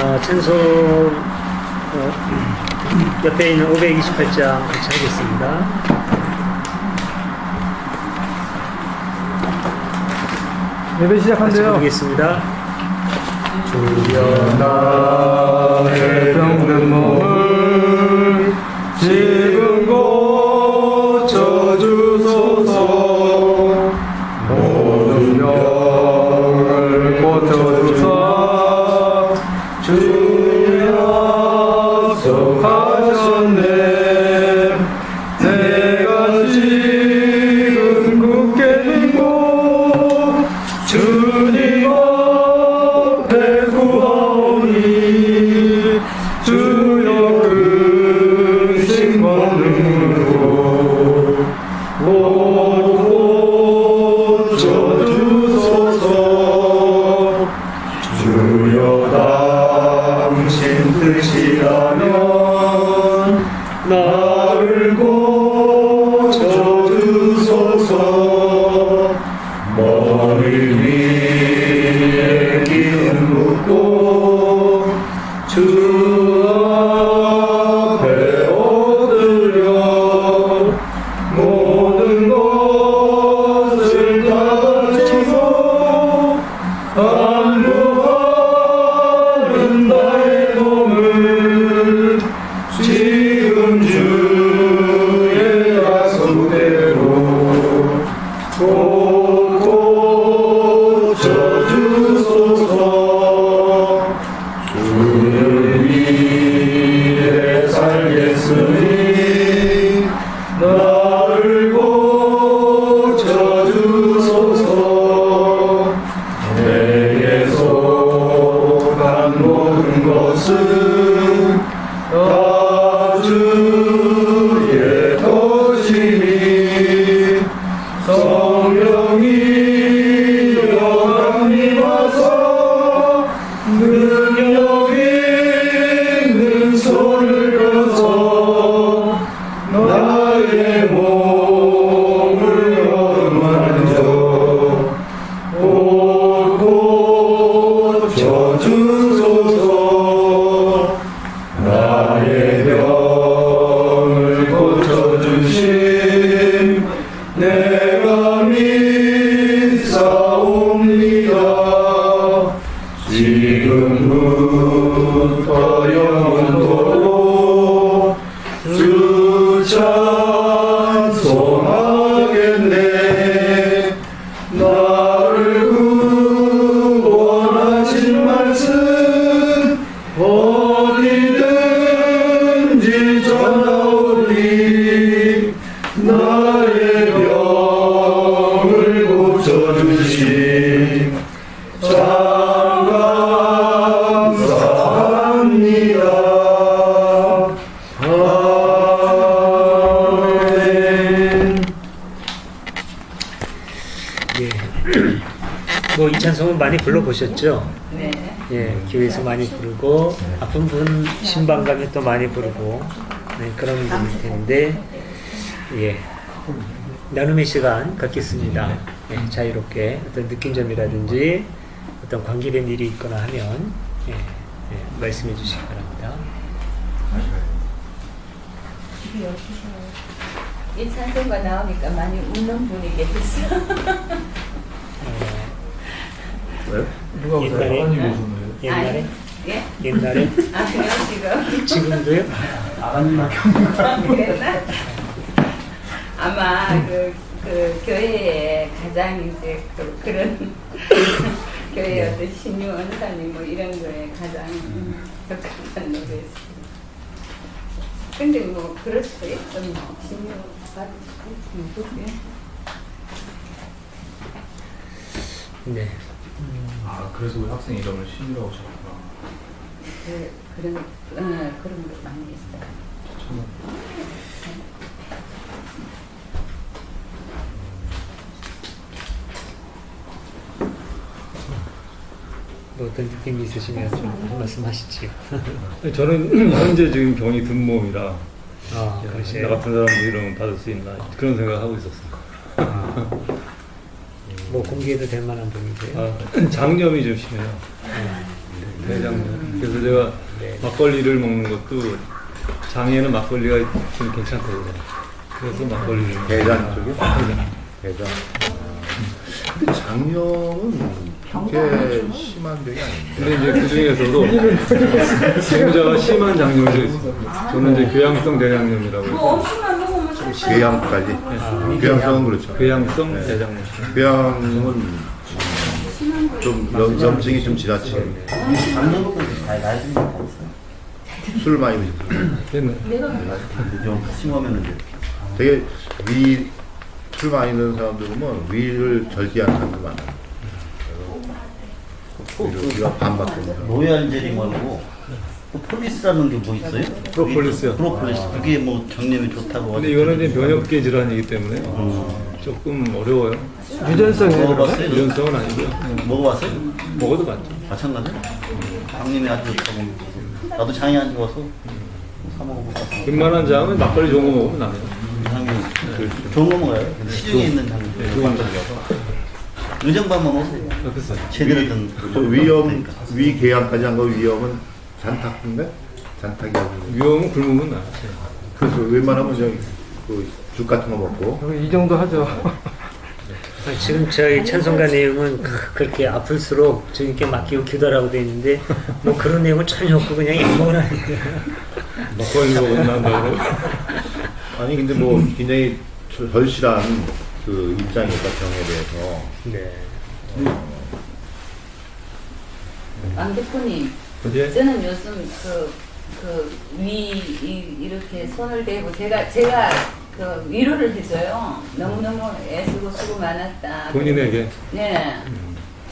찬송 옆에 있는 528장 같이 하겠습니다. 예배 시작한대요. 보겠습니다. 주여 나의 병든 몸을 지금 고쳐주소서. 모든 병을 고쳐주사 주의 약속하셨네. 내가 지금 굳게 믿고 주님 앞에 구하오니 주여 크신 권능으로 고쳐주소서. 주여 당신 뜻이라면 나를 고쳐주소서. 머리 위에 기름 붓고 주 앞에 엎드려 모든 것을 다 바치고 안무하는 나의 몸을 지금 주의 약속대로 고쳐주소서. 주를 위해 살겠으니 나를 고쳐주소서. 내게 속한 모든 것은 다 주의 것이니 성령이 영감이 와서 능력 있는 손을 펴서 나의 몸을 어루만져 고쳐주소서. 나의 병을 고쳐주심 내가 믿사옵니다. 지금부터 영원토록 주 찬송하겠네. 나를 구원하신 말씀 어디든지 전하오리. 나의 병을 고쳐주심 참 감사합니다. 아멘. 예. 뭐 이 찬송은 많이 불러보셨죠? 네. 예, 교회에서 많이 부르고 아픈 분 신방 가면 또 많이 부르고 그런 분일 텐데 예, 나눔의 시간 갖겠습니다. 예, 자유롭게 어떤 느낀 점이라든지 어떤 관계된 일이 있거나 하면 말씀해 주시기 바랍니다. 이 찬송가 나오니까 많이 웃는 분이 계셨어. 왜? 누가 옛날에? 옛날에? 예? 옛날에? 아니요, 지금. 지금도요? 그랬나? 아마 그 교회에 가장 이제 그런 교회 어떤 신유 은사님 뭐 이런 거에 가장 적합한 노래였어요. 근데 뭐 그럴 수도 있어. 뭐 신유 받을 수도 있고. 네. 그래서 우리 학생 이름을 신이라고 적었구나. 그런 거 많이 있어요. 뭐 어떤 느낌이 있으시면 좀 말씀하시지요. 저는 현재 지금 병이 든 몸이라 그러세요? 나 같은 사람도 이러면 받을 수 있나 그런 생각하고 있었어요. 뭐 공개해도 될 만한 분이세요? 장염이 좀 심해요. 대장염. 그래서 제가 막걸리를 먹는 것도 장에는 막걸리가 좀 괜찮거든요. 그래서 막걸리를 대장 쪽이요? 대장. 대장. 근데 장염은 그렇게 심한 병이 아닌데. 근데 이제 그 중에서도 지구자가 심한 장염이 있어요. 저는 이제 교양성 대장염이라고 해서 엄청만 먹으면 살쪄요. 궤양까지. 궤양성은 그렇죠. 교양성 대장염. 궤양은 좀 염증이 좀 지나치게 작년 것도 다 나이는 다 있어요. 술 많이 드셨어요. 됐네. 좀 심하면 이제 되게 술 많이 드는 사람들 보면 위를 절개하는 사람들 많아요. 위가 반바퀴입니다. 로얄젤리 말고 또 폴리스라는 게 뭐 있어요? 프로폴리스요. 프로폴리스. 그게 뭐 장염에 좋다고. 근데 이거는 이제 면역계 질환이기 때문에 조금 어려워요. 유전성이에요. 먹어봤어요? 유전성은 아니고요. 먹어봤어요? 먹어도 맞죠. 마찬가지? 장염에 아주 좋다고. 나도 장이 안 좋아서 사 먹어볼까. 웬만한 장은 막걸리 좋은 거 먹으면 나요. 장염 좋은 거 먹어요. 시중에 있는 장염. 좋은 거라서. 의정반만 먹어요. 그래서 제대로 된. 위궤양까지 한 거 위험은 잔탁인데? 잔탁이 하고. 위험은 굶으면 나요. 그래서 웬만하면 그죽 같은 거 먹고. 이 정도 하죠. 지금 저희 찬송가 내용은 그렇게 아플수록 주님께 맡기고 기도하라고 되어 있는데 뭐 그런 내용은 전혀 없고 그냥 아무거나 막걸리 먹으면 난다고. 아니 근데 뭐 굉장히 절실한 그 입장이니까 병에 대해서. 네. 안 대표님, 예? 저는 요즘 이렇게 손을 대고 제가 그 위로를 해줘요. 너무너무 애쓰고 수고 많았다. 본인에게. 네.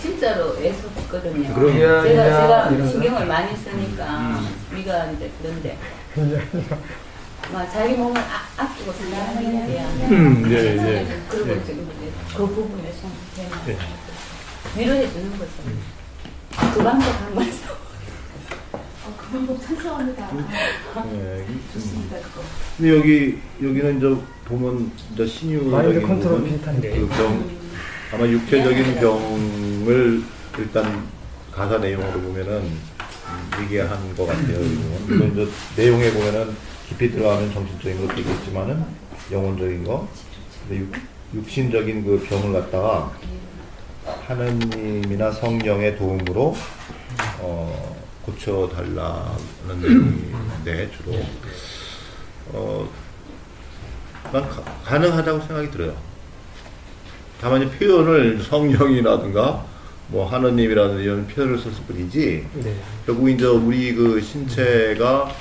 진짜로 애썼거든요. 그럼. 제가 이런 신경을 많이 쓰니까 위가 이제 그런데 막 자기 몸을 아끼고 생각하는 게 예. 그리고 예. 지금 이제 그 부분에 좀 예. 위로해 주는 거죠. 그 방법 한 말씀. 그 방법 찬성합니다. 네. 근데 여기는 이제 보면 이제 마인드 신유적인 컨트롤 부분, 비슷한데. 그 병, 아마 육체적인 병을 일단 가사 내용으로 보면은 얘기한 것 같아요. 물론 이제 내용에 보면은 깊이 들어가면 정신적인 것도 있겠지만은 영혼적인 거, 근데 육신적인 그 병을 갖다가 하느님이나 성령의 도움으로 고쳐달라는 내용인데 주로 난 가능하다고 생각이 들어요. 다만 이 표현을 성령이라든가 뭐 하느님이라든지 이런 표현을 썼을 뿐이지 네. 결국 이제 우리 그 신체가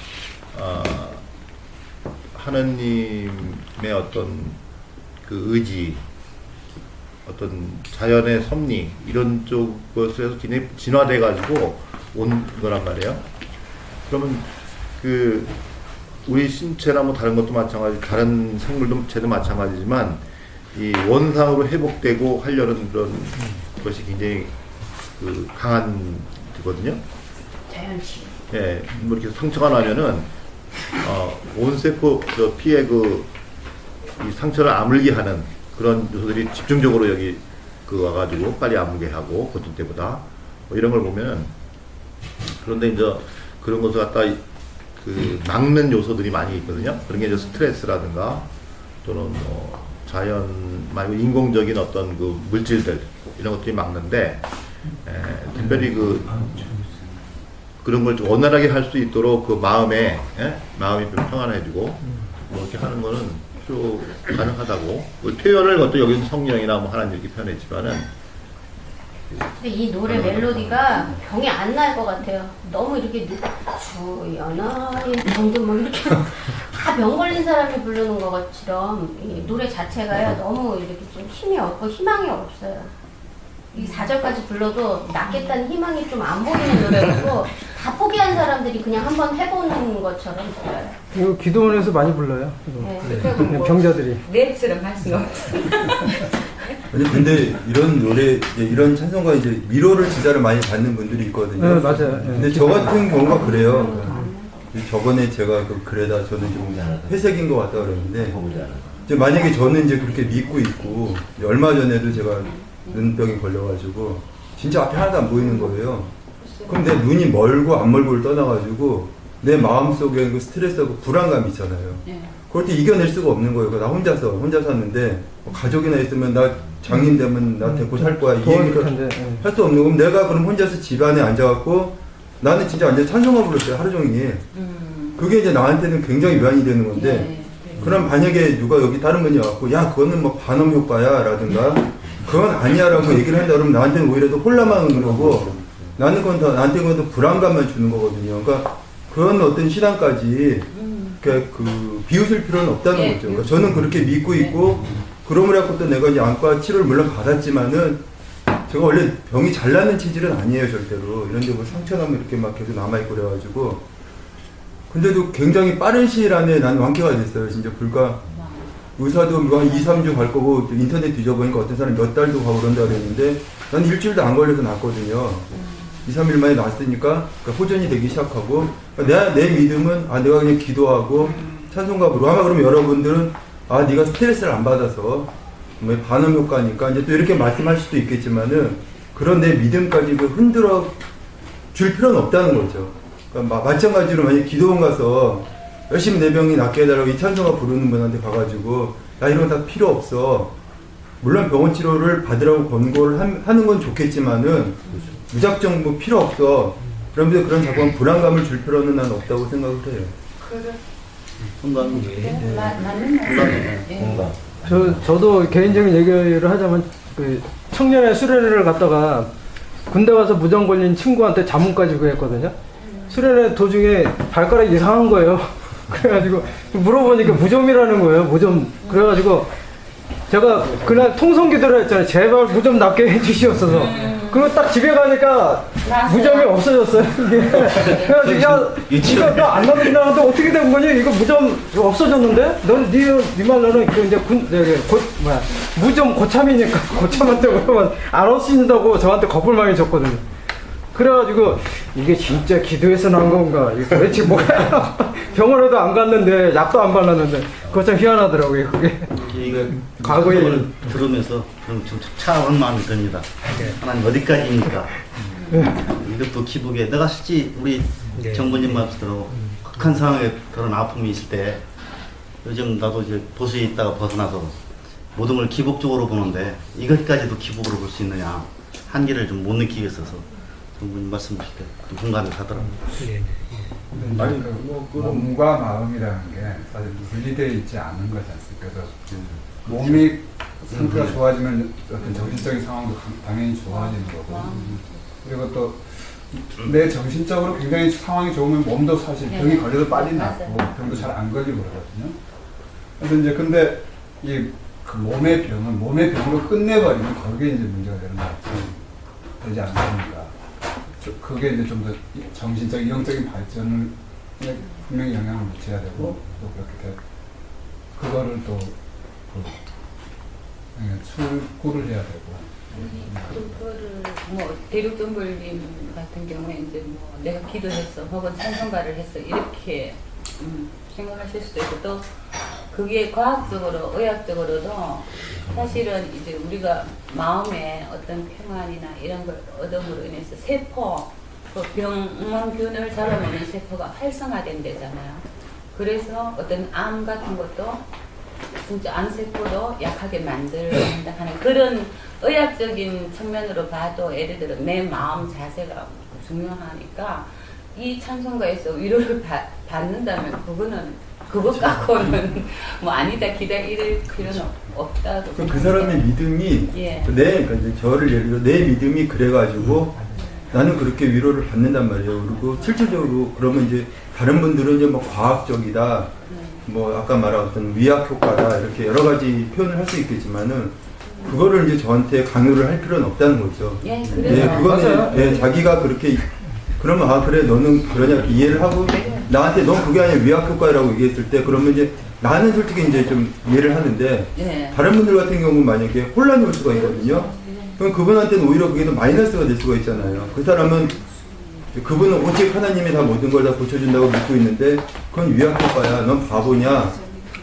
하느님의 어떤 그 의지, 어떤 자연의 섭리 이런 쪽에서 굉장히 진화돼 가지고 온 거란 말이에요. 그러면 그 우리 신체나 뭐 다른 것도 마찬가지, 다른 생물도 제도 마찬가지지만 이 원상으로 회복되고 하려는 그런 것이 굉장히 그 강한 거거든요. 자연치. 예, 뭐 이렇게 상처가 나면은 온 세포 피에 이 상처를 아물게 하는 그런 요소들이 집중적으로 여기 와가지고 빨리 아물게 하고 보통 때보다 뭐 이런 걸 보면은, 그런데 이제 그런 것을 갖다 막는 요소들이 많이 있거든요. 그런 게 이제 스트레스라든가 또는 뭐 자연 말고 인공적인 어떤 그 물질들 이런 것들이 막는데, 특별히 그런 걸 좀 원활하게 할 수 있도록 그 마음이 좀 평안해지고 뭐 이렇게 하는 거는 좀 가능하다고. 그 표현을 어떤 여기는 성령이나 뭐 하나님 이렇게 표현했지만은, 근데 이 노래 멜로디가 병이 안 날 것 같아요. 너무 이렇게 주연아의 병도 뭐 이렇게 다 병 걸린 사람이 부르는 것처럼 이 노래 자체가요 너무 이렇게 좀 힘이 없고 희망이 없어요. 이 4절까지 불러도 낫겠다는 희망이 좀 안 보이는 노래고 다 포기한 사람들이 그냥 한번 해보는 것처럼 들려요. 이거 기도원에서 많이 불러요. 이거. 네. 병자들이. 랩처럼 할 수가 없어. 아니 근데 이런 노래 이런 찬송가 이제 위로를 진짜로 많이 받는 분들이 있거든요. 네, 맞아요. 네. 근데 저 같은 경우가 그래요. 저번에 제가 글에다 저는 좀 회색인 것 같다 그랬는데, 이제 만약에 저는 이제 그렇게 믿고 있고 얼마 전에도 제가 눈병이 걸려가지고 진짜 앞에 하나도 안 보이는 거예요. 그럼 내 눈이 멀고 안 멀고를 떠나가지고 내 마음속에 그 스트레스하고 불안감 있잖아요. 네. 그럴 때 이겨낼 수가 없는 거예요. 나 혼자 샀는데 뭐 가족이나 있으면 나 장인 되면 나 데리고 살 거야. 이 얘기를 할 수 없는. 그럼 내가 그럼 혼자서 집안에 앉아갖고 나는 진짜 완전 찬송가 불렀어요. 하루 종일. 그게 이제 나한테는 굉장히 위안이 되는 건데 그럼 만약에 누가 여기 다른 분이 와갖고 야 그거는 뭐 반음 효과야 라든가 그건 아니야 라고 얘기를 한다 그러면 나한테는 오히려 더 혼란만 거고 나는 그건 더 나한테 그건 더 불안감만 주는 거거든요. 그러니까 그런 어떤 신앙까지 그 비웃을 필요는 없다는 거죠. 그러니까 저는 그렇게 믿고 있고 그러므로 해서 또 내가 이제 안과 치료를 물론 받았지만은 제가 원래 병이 잘 나는 체질은 아니에요 절대로. 이런데 뭐 상처나면 이렇게 막 계속 남아있고 그래가지고 근데도 굉장히 빠른 시일 안에 난 완쾌가 됐어요. 진짜 불과 의사도 뭐 한 2, 3주 갈 거고 또 인터넷 뒤져보니까 어떤 사람 몇 달도 가고 그런다 그랬는데 난 일주일도 안 걸려서 났거든요. 2, 3일 만에 났으니까 호전이 되기 시작하고 내 믿음은 내가 그냥 기도하고 찬송가 부르고 아마 그러면 여러분들은 네가 스트레스를 안 받아서 뭐 반음 효과니까 이제 또 이렇게 말씀할 수도 있겠지만은 그런 내 믿음까지 흔들어 줄 필요는 없다는 거죠. 그러니까 마찬가지로 만약 기도원 가서 열심히 내 병이 낫게 해달라고 이 찬송가 부르는 분한테 가가지고 나 이런 거 다 필요 없어. 물론 병원 치료를 받으라고 권고를 하는 건 좋겠지만은 무작정 뭐 필요 없어. 그러면서 그런 자꾸 불안감을 줄 필요는 난 없다고 생각을 해요. 공감. 저도 개인적인 얘기를 하자면 그 청년의 수련회를 갔다가 군대 가서 무정 걸린 친구한테 자문까지 구했거든요. 수련회 도중에 발가락이 이상한 거예요. 그래가지고 물어보니까 무좀이라는 거예요. 무좀. 그래가지고 제가 그날 통성기도를 했잖아요. 제발 무좀 낫게 해주시옵소서. 그리고 딱 집에 가니까 무좀이 없어졌어요. 그래가지고 야 이거 나 안 낫는다는데 어떻게 된 거니? 이거 무좀 없어졌는데? 너는 네 말로는 그 이제 무좀 고참이니까 고참한테 그러면 안 없어진다고 저한테 겁을 많이 줬거든요. 그래가지고 이게 진짜 기도해서 난 건가? 이게 도대체 뭐야? 병원에도 안 갔는데 약도 안 발랐는데 그거 참 희한하더라고요. 그게 이거 과거에 들으면서 좀 차가운 마음이 듭니다. 하나님 어디까지입니까? 이것도 기복에 내가 실제 우리 정부님 말씀대로 극한 상황에 그런 아픔이 있을 때 요즘 나도 이제 도시에 있다가 벗어나서 모든 걸 기복적으로 보는데 이것까지도 기복으로 볼 수 있느냐 한계를 좀 못 느끼겠어서 정부님 말씀하실 때 공감이 가더라고요. 아니 몸과 마음이라는 게 사실 분리되어 있지 않은 거지 않습니까? 그래서 몸이 상태가 좋아지면 어떤 정신적인 상황도 당연히 좋아지는 거고 그리고 또 내 정신적으로 굉장히 상황이 좋으면 몸도 사실 병이 걸려도 빨리 낫고 병도 잘 안 걸리고 그러거든요. 그래서 이제 근데 이 그 몸의 병은 몸의 병으로 끝내버리면 거기에 이제 문제가 되는 것 같아요. 되지 않습니까? 그게 이제 좀 더 정신적, 영적인 발전을 분명히 영향을 미쳐야 되고 또 그렇게 그거를 또 출구를 해야 되고. 그거를 뭐 대륙정벌님 같은 경우에 이제 뭐 내가 기도했어 혹은 찬송가를 했어 이렇게 생각하실 수도 있고 또 그게 과학적으로 의학적으로도 사실은 이제 우리가 마음에 어떤 평안이나 이런 걸 얻음으로 인해서 세포 그 병원균을 잡아먹는 세포가 활성화된대잖아요. 그래서 어떤 암 같은 것도 진짜 암세포도 약하게 만들어낸다 하는 그런 의학적인 측면으로 봐도 예를 들어 내 마음 자세가 중요하니까 이 찬송가에서 위로를 받는다면 그것 갖고는 뭐 아니다 기다릴 필요는 없다고. 그 사람의 믿음이 그러니까 이제 저를 예를 들어 내 믿음이 그래가지고 나는 그렇게 위로를 받는단 말이에요. 그리고 실질적으로 그러면 이제 다른 분들은 이제 뭐 과학적이다, 뭐 아까 말한 어떤 위약 효과다 이렇게 여러 가지 표현을 할 수 있겠지만은 그거를 이제 저한테 강요를 할 필요는 없다는 거죠. 그거는 자기가 그렇게 그러면 그래 너는 그러냐 이렇게 이해를 하고 나한테 넌 그게 아니라 위약 효과라고 얘기했을 때 그러면 이제 나는 솔직히 이제 좀 이해를 하는데 다른 분들 같은 경우는 만약에 혼란이 올 수가 있거든요. 그럼 그분한테는 오히려 그게 더 마이너스가 될 수가 있잖아요. 그 사람은 그분은 오직 하나님이 다 모든 걸 다 고쳐준다고 믿고 있는데 그건 위약 효과야. 넌 바보냐?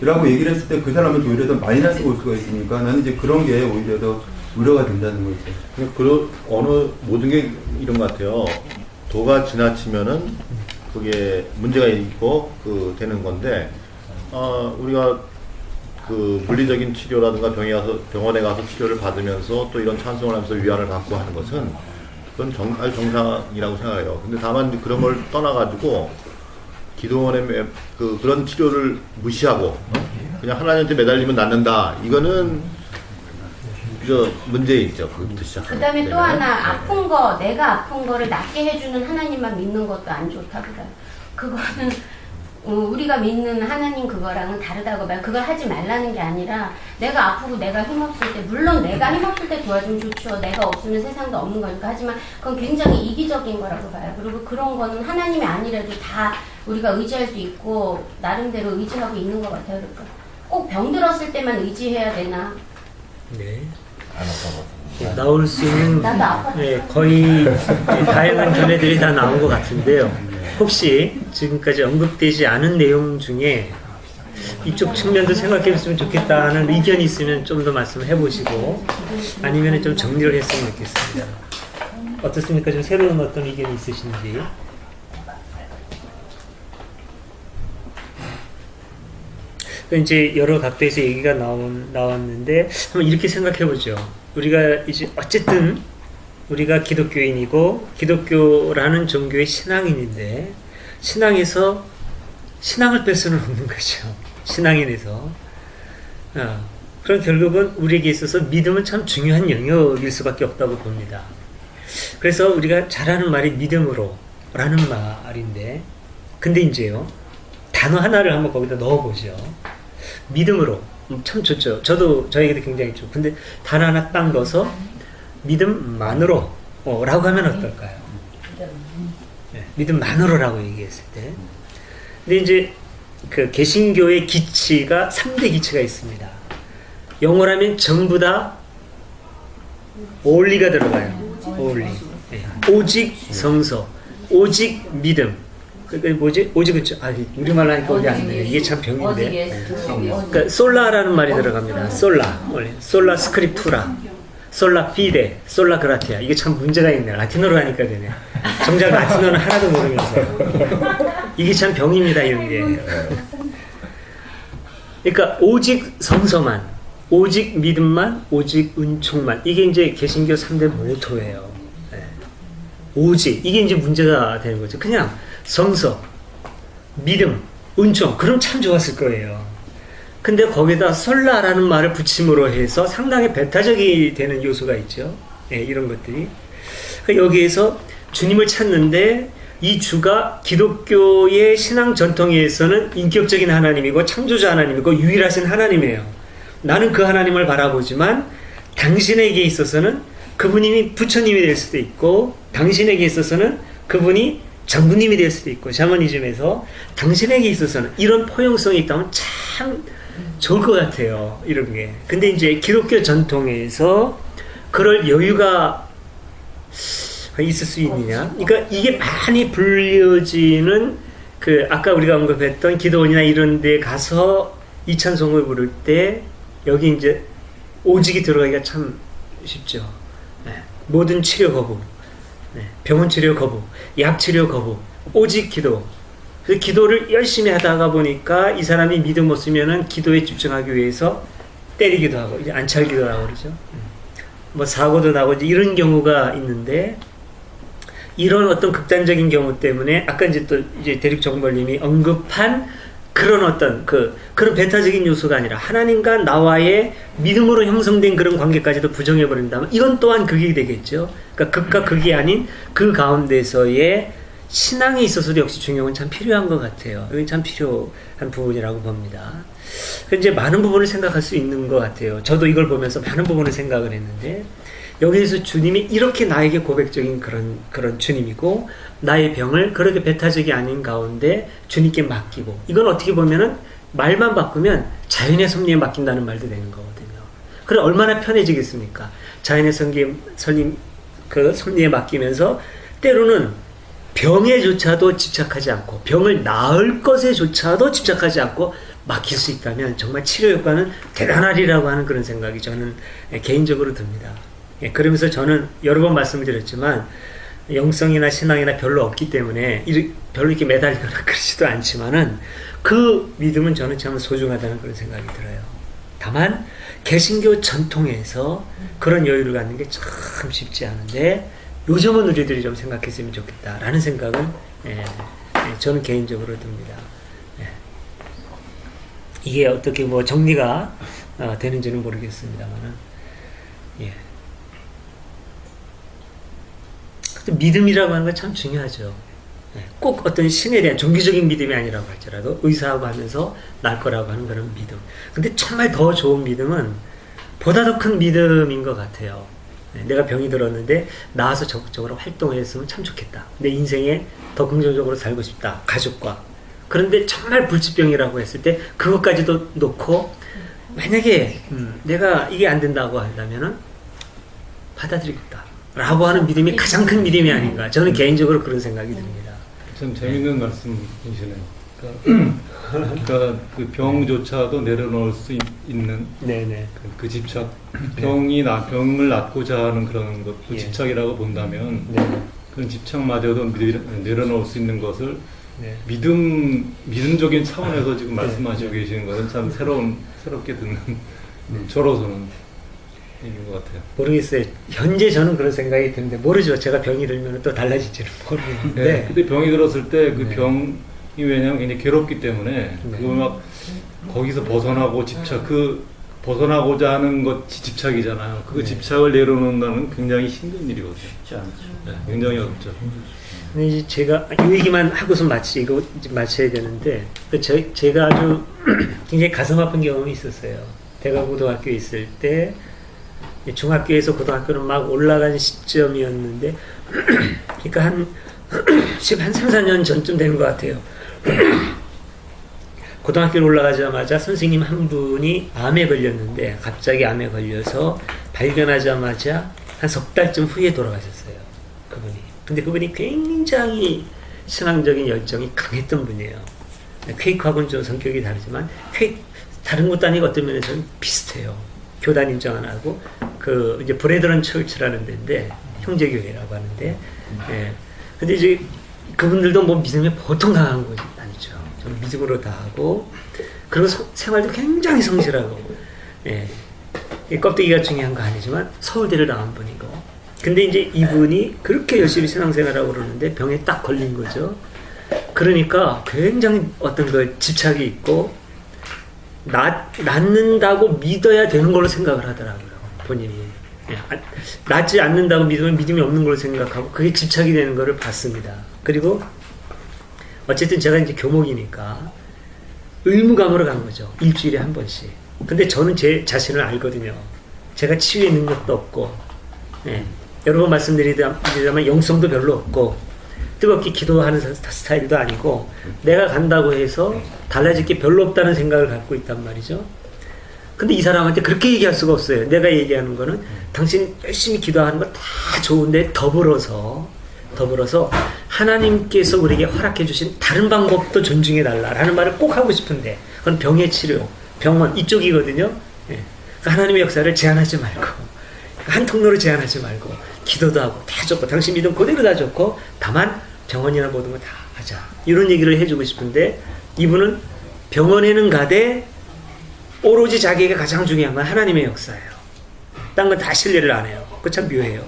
라고 얘기를 했을 때 그 사람은 오히려 더 마이너스가 올 수가 있으니까 나는 이제 그런 게 오히려 더 우려가 된다는 거죠. 어느 모든 게 이런 것 같아요. 도가 지나치면은 그게 문제가 있고 되는 건데 우리가 그 물리적인 치료라든가 병원에 가서 치료를 받으면서 또 이런 찬송을 하면서 위안을 받고 하는 것은 그건 아주 정상이라고 생각해요. 근데 다만 그런 걸 떠나가지고 기도원의 그런 치료를 무시하고 그냥 하나님한테 매달리면 낫는다. 이거는 문제 있죠. 그것부터 시작하면. 그 다음에 또 하나 아픈 거 내가 아픈 거를 낫게 해주는 하나님만 믿는 것도 안 좋다고 그래요. 그거는 우리가 믿는 하나님 그거랑은 다르다고 봐요. 그걸 하지 말라는 게 아니라 내가 아프고 내가 힘없을 때 물론 내가 힘없을 때 도와주면 좋죠. 내가 없으면 세상도 없는 거니까. 하지만 그건 굉장히 이기적인 거라고 봐요. 그리고 그런 거는 하나님이 아니라도 다 우리가 의지할 수 있고 나름대로 의지하고 있는 것 같아요. 그러니까 꼭 병들었을 때만 의지해야 되나? 네. 나올 수 있는 거의 다양한 견해들이 다 나온 것 같은데요. 혹시 지금까지 언급되지 않은 내용 중에 이쪽 측면도 생각해 봤으면 좋겠다는 의견이 있으면 좀 더 말씀해 보시고 아니면 좀 정리를 했으면 좋겠습니다. 어떻습니까? 좀 새로운 어떤 의견이 있으신지. 이제 여러 각도에서 얘기가 나왔는데 한번 이렇게 생각해 보죠. 우리가 이제 어쨌든 우리가 기독교인이고 기독교라는 종교의 신앙인인데 신앙에서 신앙을 뺄 수는 없는 거죠. 신앙인에서. 그럼 결국은 우리에게 있어서 믿음은 참 중요한 영역일 수밖에 없다고 봅니다. 그래서 우리가 잘하는 말이 믿음으로 라는 말인데 근데 이제요. 단어 하나를 한번 거기다 넣어보죠. 믿음으로. 참 좋죠. 저에게도 굉장히 좋고. 근데 단어 하나 딱 넣어서 믿음만으로 라고 하면 어떨까요? 네, 믿음만으로라고 얘기했을 때. 근데 이제 그 개신교의 기치가 3대 기치가 있습니다. 영어라면 전부 다 only가 들어가요. only. 네. 오직 성서, 오직 믿음. 그러니까 뭐지? 오직은 우리말로 하니까 어디 안 돼. 이게 참 병인데. 그러니까 솔라라는 말이 들어갑니다. 솔라 스크립투라, 솔라 피데, 솔라 그라티아. 이게 참 문제가 있네. 라틴어로 하니까 되네. 정작 라틴어는 하나도 모르면서. 이게 참 병입니다. 이런 게. 그러니까 오직 성서만, 오직 믿음만, 오직 은총만. 이게 이제 개신교 3대 모토예요. 네. 오직. 이게 이제 문제가 되는 거죠. 그냥 성서, 믿음, 은총. 그럼 참 좋았을 거예요. 근데 거기다 솔라라는 말을 붙임으로 해서 상당히 배타적이 되는 요소가 있죠. 네, 이런 것들이. 여기에서 주님을 찾는데 이 주가 기독교의 신앙 전통에서는 인격적인 하나님이고 창조자 하나님이고 유일하신 하나님이에요. 나는 그 하나님을 바라보지만 당신에게 있어서는 그분이 부처님이 될 수도 있고 당신에게 있어서는 그분이 장군님이 될 수도 있고 샤머니즘에서 당신에게 있어서는 이런 포용성이 있다면 참 좋을 것 같아요. 이런 게. 근데 이제 기독교 전통에서 그럴 여유가 있을 수 있느냐? 그러니까 이게 많이 불려지는 아까 우리가 언급했던 기도원이나 이런 데 가서 이 찬송을 부를 때 여기 이제 오직이 들어가기가 참 쉽죠. 네. 모든 치료 거부, 네. 병원 치료 거부, 약 치료 거부, 오직 기도. 그 기도를 열심히 하다가 보니까 이 사람이 믿음 없으면은 기도에 집중하기 위해서 때리기도 하고 이제 안찰기도 하고 그러죠. 뭐 사고도 나고 이제 이런 경우가 있는데 이런 어떤 극단적인 경우 때문에 아까 이제 또 이제 대립정벌님이 언급한 그런 어떤 그런 배타적인 요소가 아니라 하나님과 나와의 믿음으로 형성된 그런 관계까지도 부정해 버린다면 이건 또한 극이 되겠죠. 그러니까 극과 극이 아닌 그 가운데서의 신앙에 있어서도 역시 중용은 참 필요한 것 같아요. 이건 참 필요한 부분이라고 봅니다. 이제 많은 부분을 생각할 수 있는 것 같아요. 저도 이걸 보면서 많은 부분을 생각을 했는데 여기에서 주님이 이렇게 나에게 고백적인 그런 주님이고 나의 병을 그렇게 배타적이 아닌 가운데 주님께 맡기고 이건 어떻게 보면은 말만 바꾸면 자연의 섭리에 맡긴다는 말도 되는 거거든요. 그럼 얼마나 편해지겠습니까? 자연의 섭리에 맡기면서 때로는 병에조차도 집착하지 않고 병을 나을 것에조차도 집착하지 않고 맡길 수 있다면 정말 치료 효과는 대단하리라고 하는 그런 생각이 저는 개인적으로 듭니다. 그러면서 저는 여러 번 말씀을 드렸지만 영성이나 신앙이나 별로 없기 때문에 별로 이렇게 매달리거나 그러지도 않지만은 그 믿음은 저는 참 소중하다는 그런 생각이 들어요. 다만 개신교 전통에서 그런 여유를 갖는 게 참 쉽지 않은데 요즘은 우리들이 좀 생각했으면 좋겠다라는 생각은 저는 개인적으로 듭니다. 이게 어떻게 뭐 정리가 되는지는 모르겠습니다만은 믿음이라고 하는 건 참 중요하죠. 꼭 어떤 신에 대한 종교적인 믿음이 아니라고 할지라도 의사하고 하면서 날 거라고 하는 그런 믿음. 근데 정말 더 좋은 믿음은 보다 더 큰 믿음인 것 같아요. 내가 병이 들었는데 나와서 적극적으로 활동했으면 참 좋겠다. 내 인생에 더 긍정적으로 살고 싶다. 가족과. 그런데 정말 불치병이라고 했을 때 그것까지도 놓고 만약에 내가 이게 안 된다고 한다면은 받아들이겠다. 라고 하는 믿음이 가장 큰 믿음이 아닌가. 저는 개인적으로 그런 생각이 듭니다. 참 재밌는 말씀이시네요. 그러니까 그 병조차도 내려놓을 수 있는 네네. 그 집착, 병을 낫고자 하는 그런 것, 그 집착이라고 본다면 그런 집착마저도 내려놓을 수 있는 것을 믿음적인 차원에서 지금 말씀하시고 계시는 것은 참 새롭게 듣는 저로서는 얘기인 것 같아요. 모르겠어요. 현재 저는 그런 생각이 드는데 모르죠. 제가 병이 들면 또 달라질지는 모르겠는데. 네, 근데 병이 들었을 때 그 병이 왜냐면 굉장히 괴롭기 때문에 그거 막 거기서 벗어나고 벗어나고자 하는 것이 집착이잖아요. 그 집착을 내려놓는다는 굉장히 힘든 일이거든요. 쉽지 않죠. 네, 굉장히 어렵죠. 근데 이제 제가 이 얘기만 하고서 마쳐야 되는데 제가 아주 굉장히 가슴 아픈 경험이 있었어요. 제가 고등학교에 있을 때 중학교에서 고등학교는 막 올라간 시점이었는데 그러니까 한 3, 4년 전쯤 되는 것 같아요. 고등학교를 올라가자마자 선생님 한 분이 암에 걸렸는데 갑자기 암에 걸려서 발견하자마자 한 석 달쯤 후에 돌아가셨어요. 그분이. 근데 그분이 굉장히 신앙적인 열정이 강했던 분이에요. 퀘이크하고는 좀 성격이 다르지만 다른 것도 아니고 어떤 면에서는 비슷해요. 교단 인정 안 하고 이제 브레드런 철치라는 데인데 형제교회라고 하는데 근데 이제 그분들도 뭐 믿음에 보통 강한 것이 아니죠. 저는 믿음으로 다 하고 그리고 생활도 굉장히 성실하고 껍데기가 중요한 거 아니지만 서울대를 나온 분이고 근데 이제 이분이 그렇게 열심히 신앙생활하고 그러는데 병에 딱 걸린 거죠. 그러니까 굉장히 어떤 그 집착이 있고 낫는다고 믿어야 되는 걸로 생각을 하더라고요. 본인이. 낫지 않는다고 믿으면 믿음이 없는 걸로 생각하고 그게 집착이 되는 거를 봤습니다. 그리고 어쨌든 제가 이제 교목이니까 의무감으로 간 거죠. 일주일에 한 번씩. 근데 저는 제 자신을 알거든요. 제가 치유의 능력도 없고 여러 번 말씀드리자면 영성도 별로 없고 뜨겁게 기도하는 스타일도 아니고 내가 간다고 해서 달라질 게 별로 없다는 생각을 갖고 있단 말이죠. 근데 이 사람한테 그렇게 얘기할 수가 없어요. 내가 얘기하는 거는 당신 열심히 기도하는 거 다 좋은데 더불어서 하나님께서 우리에게 허락해 주신 다른 방법도 존중해 달라라는 말을 꼭 하고 싶은데 그건 병의 치료, 병원 이쪽이거든요. 하나님의 역사를 제한하지 말고 한 통로로 제한하지 말고 기도도 하고 다 좋고 당신 믿음 그대로 다 좋고 다만 병원이나 모든 거 다 하자 이런 얘기를 해주고 싶은데 이분은 병원에는 가되 오로지 자기가 가장 중요한 건 하나님의 역사예요. 딴 건 다 신뢰를 안 해요. 그거 참 묘해요.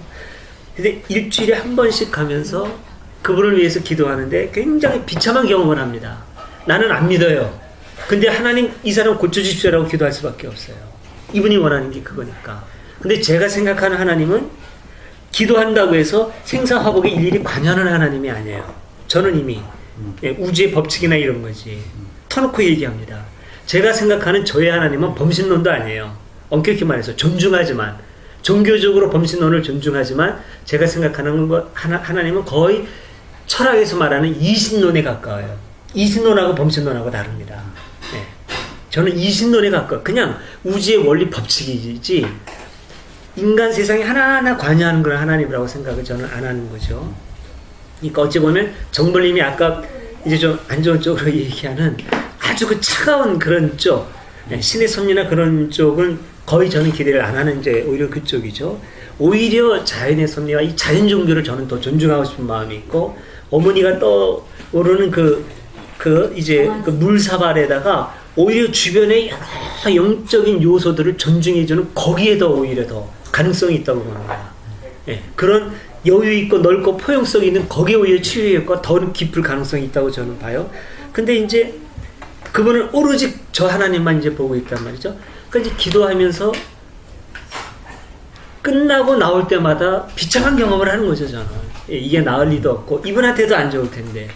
근데 일주일에 한 번씩 가면서 그분을 위해서 기도하는데 굉장히 비참한 경험을 합니다. 나는 안 믿어요. 근데 하나님 이 사람 고쳐주십시오라고 기도할 수밖에 없어요. 이분이 원하는 게 그거니까. 근데 제가 생각하는 하나님은 기도한다고 해서 생사화복에 일일이 관여하는 하나님이 아니에요. 저는 이미 우주의 법칙이나 이런 거지 터놓고 얘기합니다. 제가 생각하는 저의 하나님은 범신론도 아니에요. 엄격히 말해서 존중하지만 종교적으로 범신론을 존중하지만 제가 생각하는 것 하나님은 거의 철학에서 말하는 이신론에 가까워요. 이신론하고 범신론하고 다릅니다. 저는 이신론에 가까워. 그냥 우주의 원리 법칙이지 인간 세상에 하나하나 관여하는 걸 하나님이라고 생각을 저는 안 하는 거죠. 그러니까 어찌 보면 정벌님이 아까 이제 좀 안 좋은 쪽으로 얘기하는 아주 그 차가운 그런 쪽, 신의 섭리나 그런 쪽은 거의 저는 기대를 안 하는 이제 오히려 그쪽이죠. 오히려 자연의 섭리와 이 자연 종교를 저는 더 존중하고 싶은 마음이 있고, 어머니가 떠오르는 이제 그 물사발에다가 오히려 주변의 여러 영적인 요소들을 존중해주는 거기에 더 오히려 더 가능성이 있다고 보는 거야. 예, 그런 여유 있고 넓고 포용성 있는 거기에 오히려 치유의 효과가 더 깊을 가능성이 있다고 저는 봐요. 근데 이제 그분은 오로지 저 하나님만 이제 보고 있단 말이죠. 그러니까 이제 기도하면서 끝나고 나올 때마다 비참한 경험을 하는 거죠, 저는. 예, 이게 나을 리도 없고 이분한테도 안 좋을 텐데.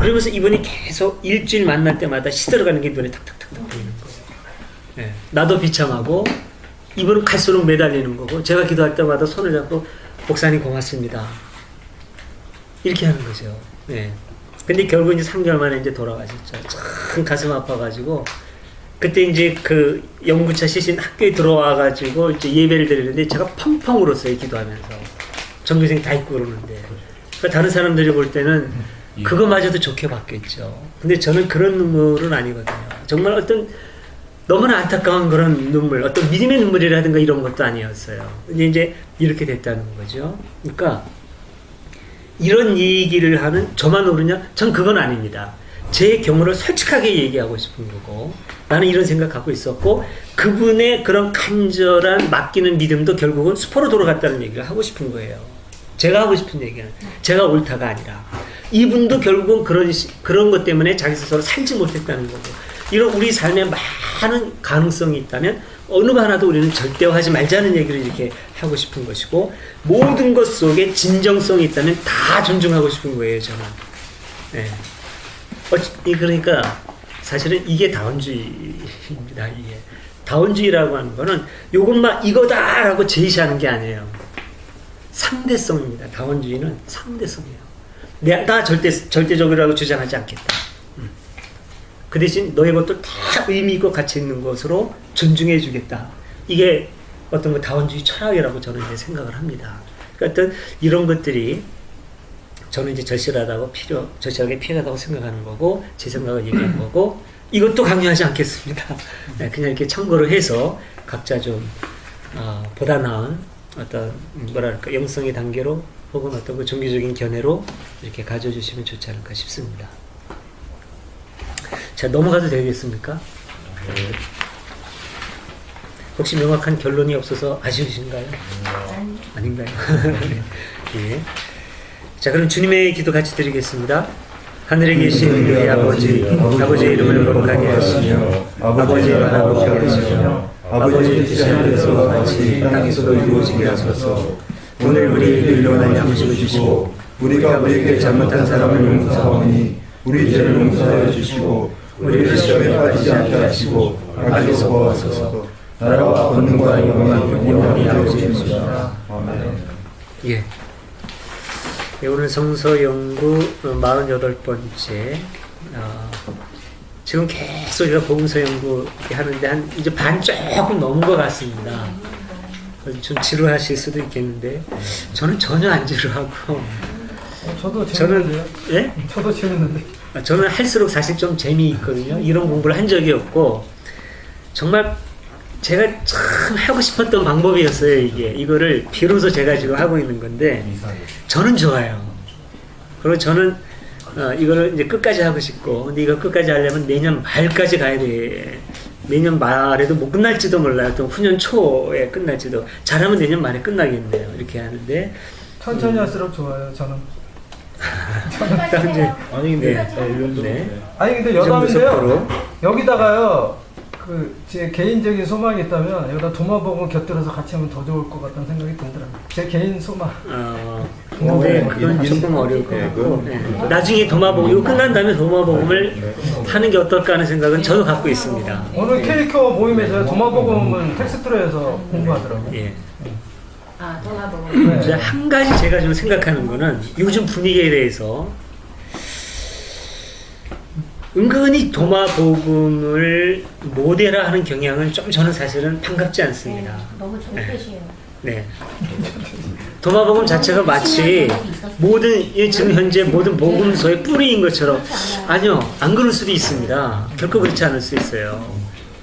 그러면서 이분이 계속 일주일 만날 때마다 시들어가는 게 눈에 탁탁탁탁 보이는 거예요. 예, 나도 비참하고 이분은 갈수록 매달리는 거고, 제가 기도할 때마다 손을 잡고 목사님 고맙습니다. 이렇게 하는 거죠. 예. 근데 결국 이제 3개월 만에 이제 돌아가셨죠. 참 가슴 아파가지고, 그때 이제 그 영구차 시신 학교에 들어와가지고 이제 예배를 드리는데 제가 펑펑 울었어요, 기도하면서. 전교생 다 있고 그러는데. 그러니까 다른 사람들이 볼 때는 그거마저도 좋게 봤겠죠. 근데 저는 그런 눈물은 아니거든요. 정말 어떤 너무나 안타까운 그런 눈물, 어떤 믿음의 눈물이라든가 이런 것도 아니었어요. 근데 이제 이렇게 됐다는 거죠. 그러니까 이런 얘기를 하는 저만 모르냐? 전 그건 아닙니다. 제 경우를 솔직하게 얘기하고 싶은 거고, 나는 이런 생각 갖고 있었고, 그분의 그런 간절한 맡기는 믿음도 결국은 수포로 돌아갔다는 얘기를 하고 싶은 거예요. 제가 하고 싶은 얘기는 제가 옳다가 아니라 이분도 결국은 그런 것 때문에 자기 스스로 살지 못했다는 거고, 이런 우리 삶에 많은 가능성이 있다면 어느 거 하나도 우리는 절대화하지 말자는 얘기를 이렇게 하고 싶은 것이고, 모든 것 속에 진정성이 있다면 다 존중하고 싶은 거예요, 저는. 네. 그러니까 사실은 이게 다원주의입니다. 이게 다원주의라고 하는 거는 요것만 이거다라고 제시하는 게 아니에요. 상대성입니다. 다원주의는 상대성이에요. 나 절대적이라고 주장하지 않겠다. 그 대신 너의 것도 다 의미 있고 가치 있는 것으로 존중해 주겠다. 이게 어떤 다원주의 철학이라고 저는 이제 생각을 합니다. 그러니까 어떤 이런 것들이 저는 이제 절실하게 필요하다고 생각하는 거고, 제 생각을 얘기한 거고, 이것도 강요하지 않겠습니다. 네, 그냥 이렇게 참고를 해서 각자 좀 보다 나은 어떤 뭐랄까 영성의 단계로 혹은 어떤 그 종교적인 견해로 이렇게 가져주시면 좋지 않을까 싶습니다. 자, 넘어가도 되겠습니까? 혹시 명확한 결론이 없어서 아쉬우신가요? 아닌가요? 예. 자, 그럼 주님의 기도 같이 드리겠습니다. 하늘에 계신 우리 아버지의 이름을 거룩하게 하시며 아버지의 나라를 오게 하시며 아버지의 뜻이 하늘에서 같이 땅에서도 이루어지게 하소서. 오늘 우리에게 일용할 양식을 주시고 우리가 우리에게 잘못한 사람을 용서하오니 우리 죄를 용서하여 주시고 우리를 시험에 빠지지 않게 하시고 악에서 구하소서. 나라와 권능과 영광이 영원히 아버지입니다. 아멘. 예. 오늘 성서 연구 48번째. 지금 계속 우리가 복음서 연구 하는데 이제 반 조금 넘은 것 같습니다. 좀 지루하실 수도 있겠는데 저는 전혀 안 지루하고. 저도 재밌는데요. 예? 저도 재밌는데. 저는 할수록 사실 좀 재미있거든요. 이런 공부를 한 적이 없고 정말 제가 참 하고 싶었던 방법이었어요. 이거를 비로소 제가 지금 하고 있는 건데 저는 좋아요. 그리고 저는 이거를 이제 끝까지 하고 싶고, 근데 이거 끝까지 하려면 내년 말까지 가야 돼. 내년 말에도 못 끝날지도 몰라요. 또 후년 초에 끝날지도. 잘하면 내년 말에 끝나겠네요. 이렇게 하는데 천천히 할수록 좋아요. 저는. 아니 근데 아니 근데 여담인데요. 여기다가요. 제 개인적인 소망이 있다면 여기다 도마복음 곁들여서 같이 하면 더 좋을 것 같다는 생각이 들더라고요. 제 개인 소망. 근데 그건 조금 어려울 것 같고, 나중에 도마복음 이거 끝난 다음에 도마복음을 하는 게 어떨까 하는 생각은 저도 갖고 있습니다. 오늘 케이커 모임에서 도마복음은 텍스트로 해서 공부하더라고요. 예. 도마복음. 네. 한 가지 제가 좀 생각하는 거는 요즘 분위기에 대해서 은근히 도마복음을 모델화하는 경향은 좀 저는 사실은 반갑지 않습니다. 너무 정뜻이에요. 네. 도마복음 자체가 마치 지금 현재 모든 복음서의 뿌리인 것처럼, 아니요, 안 그럴 수도 있습니다. 결코 그렇지 않을 수 있어요.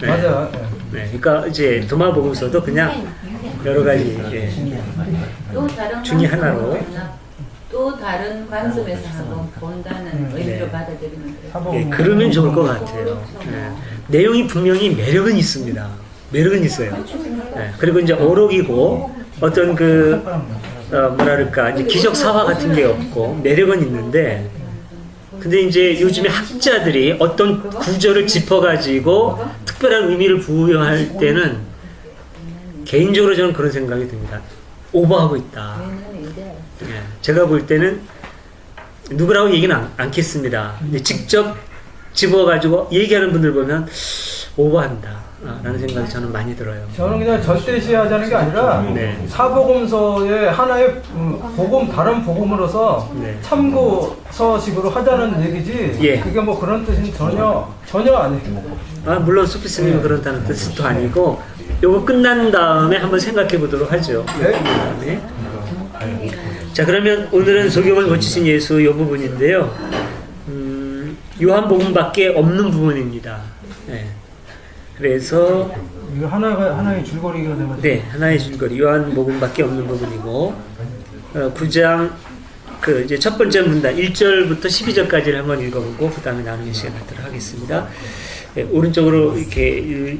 네. 맞아요. 네. 그러니까 이제 도마복음서도 그냥 여러 가지 예. 또 다른 중에 하나로. 또 다른 관점에서 한번 본다는 의미로 네. 받아들이면 돼요. 예, 그러면 좋을 것 같아요. 예. 내용이 분명히 매력은 있습니다. 매력은 있어요. 예, 그리고 이제 오록이고 어떤 그 뭐랄까 이제 기적 사화 같은 게 없고 매력은 있는데, 근데 이제 요즘에 학자들이 어떤 구절을 짚어가지고 특별한 의미를 부여할 때는 개인적으로 저는 그런 생각이 듭니다. 오버하고 있다. 예, 제가 볼 때는 누구라고 얘기는 않겠습니다. 근데 직접 집어가지고 얘기하는 분들 보면 오버한다 라는 생각이 저는 많많이 들어요. 저는 그냥 절대시하자는 게 아니라 네. 사복음서의 하나의 복음, 다른 복음으로서 네. 참고서식으로 하자는 얘기지. 예. 그게 뭐 그런 뜻은 전혀 아니에요. 물론 소피스님은 그렇다는 뜻도 아니고, 요거 끝난 다음에 한번 생각해 보도록 하죠. 네. 자, 그러면 오늘은 소경을 고치신 예수 이 부분인데요. 요한복음밖에 없는 부분입니다. 네. 그래서 이거 하나의 줄거리가 되면 네, 하나의 줄거리 요한복음밖에 없는 부분이고, 9장 그 이제 첫 번째 문단 1절부터 12절까지를 한번 읽어보고 그 다음에 나누는 시간 갖도록 하겠습니다. 네, 오른쪽으로 이렇게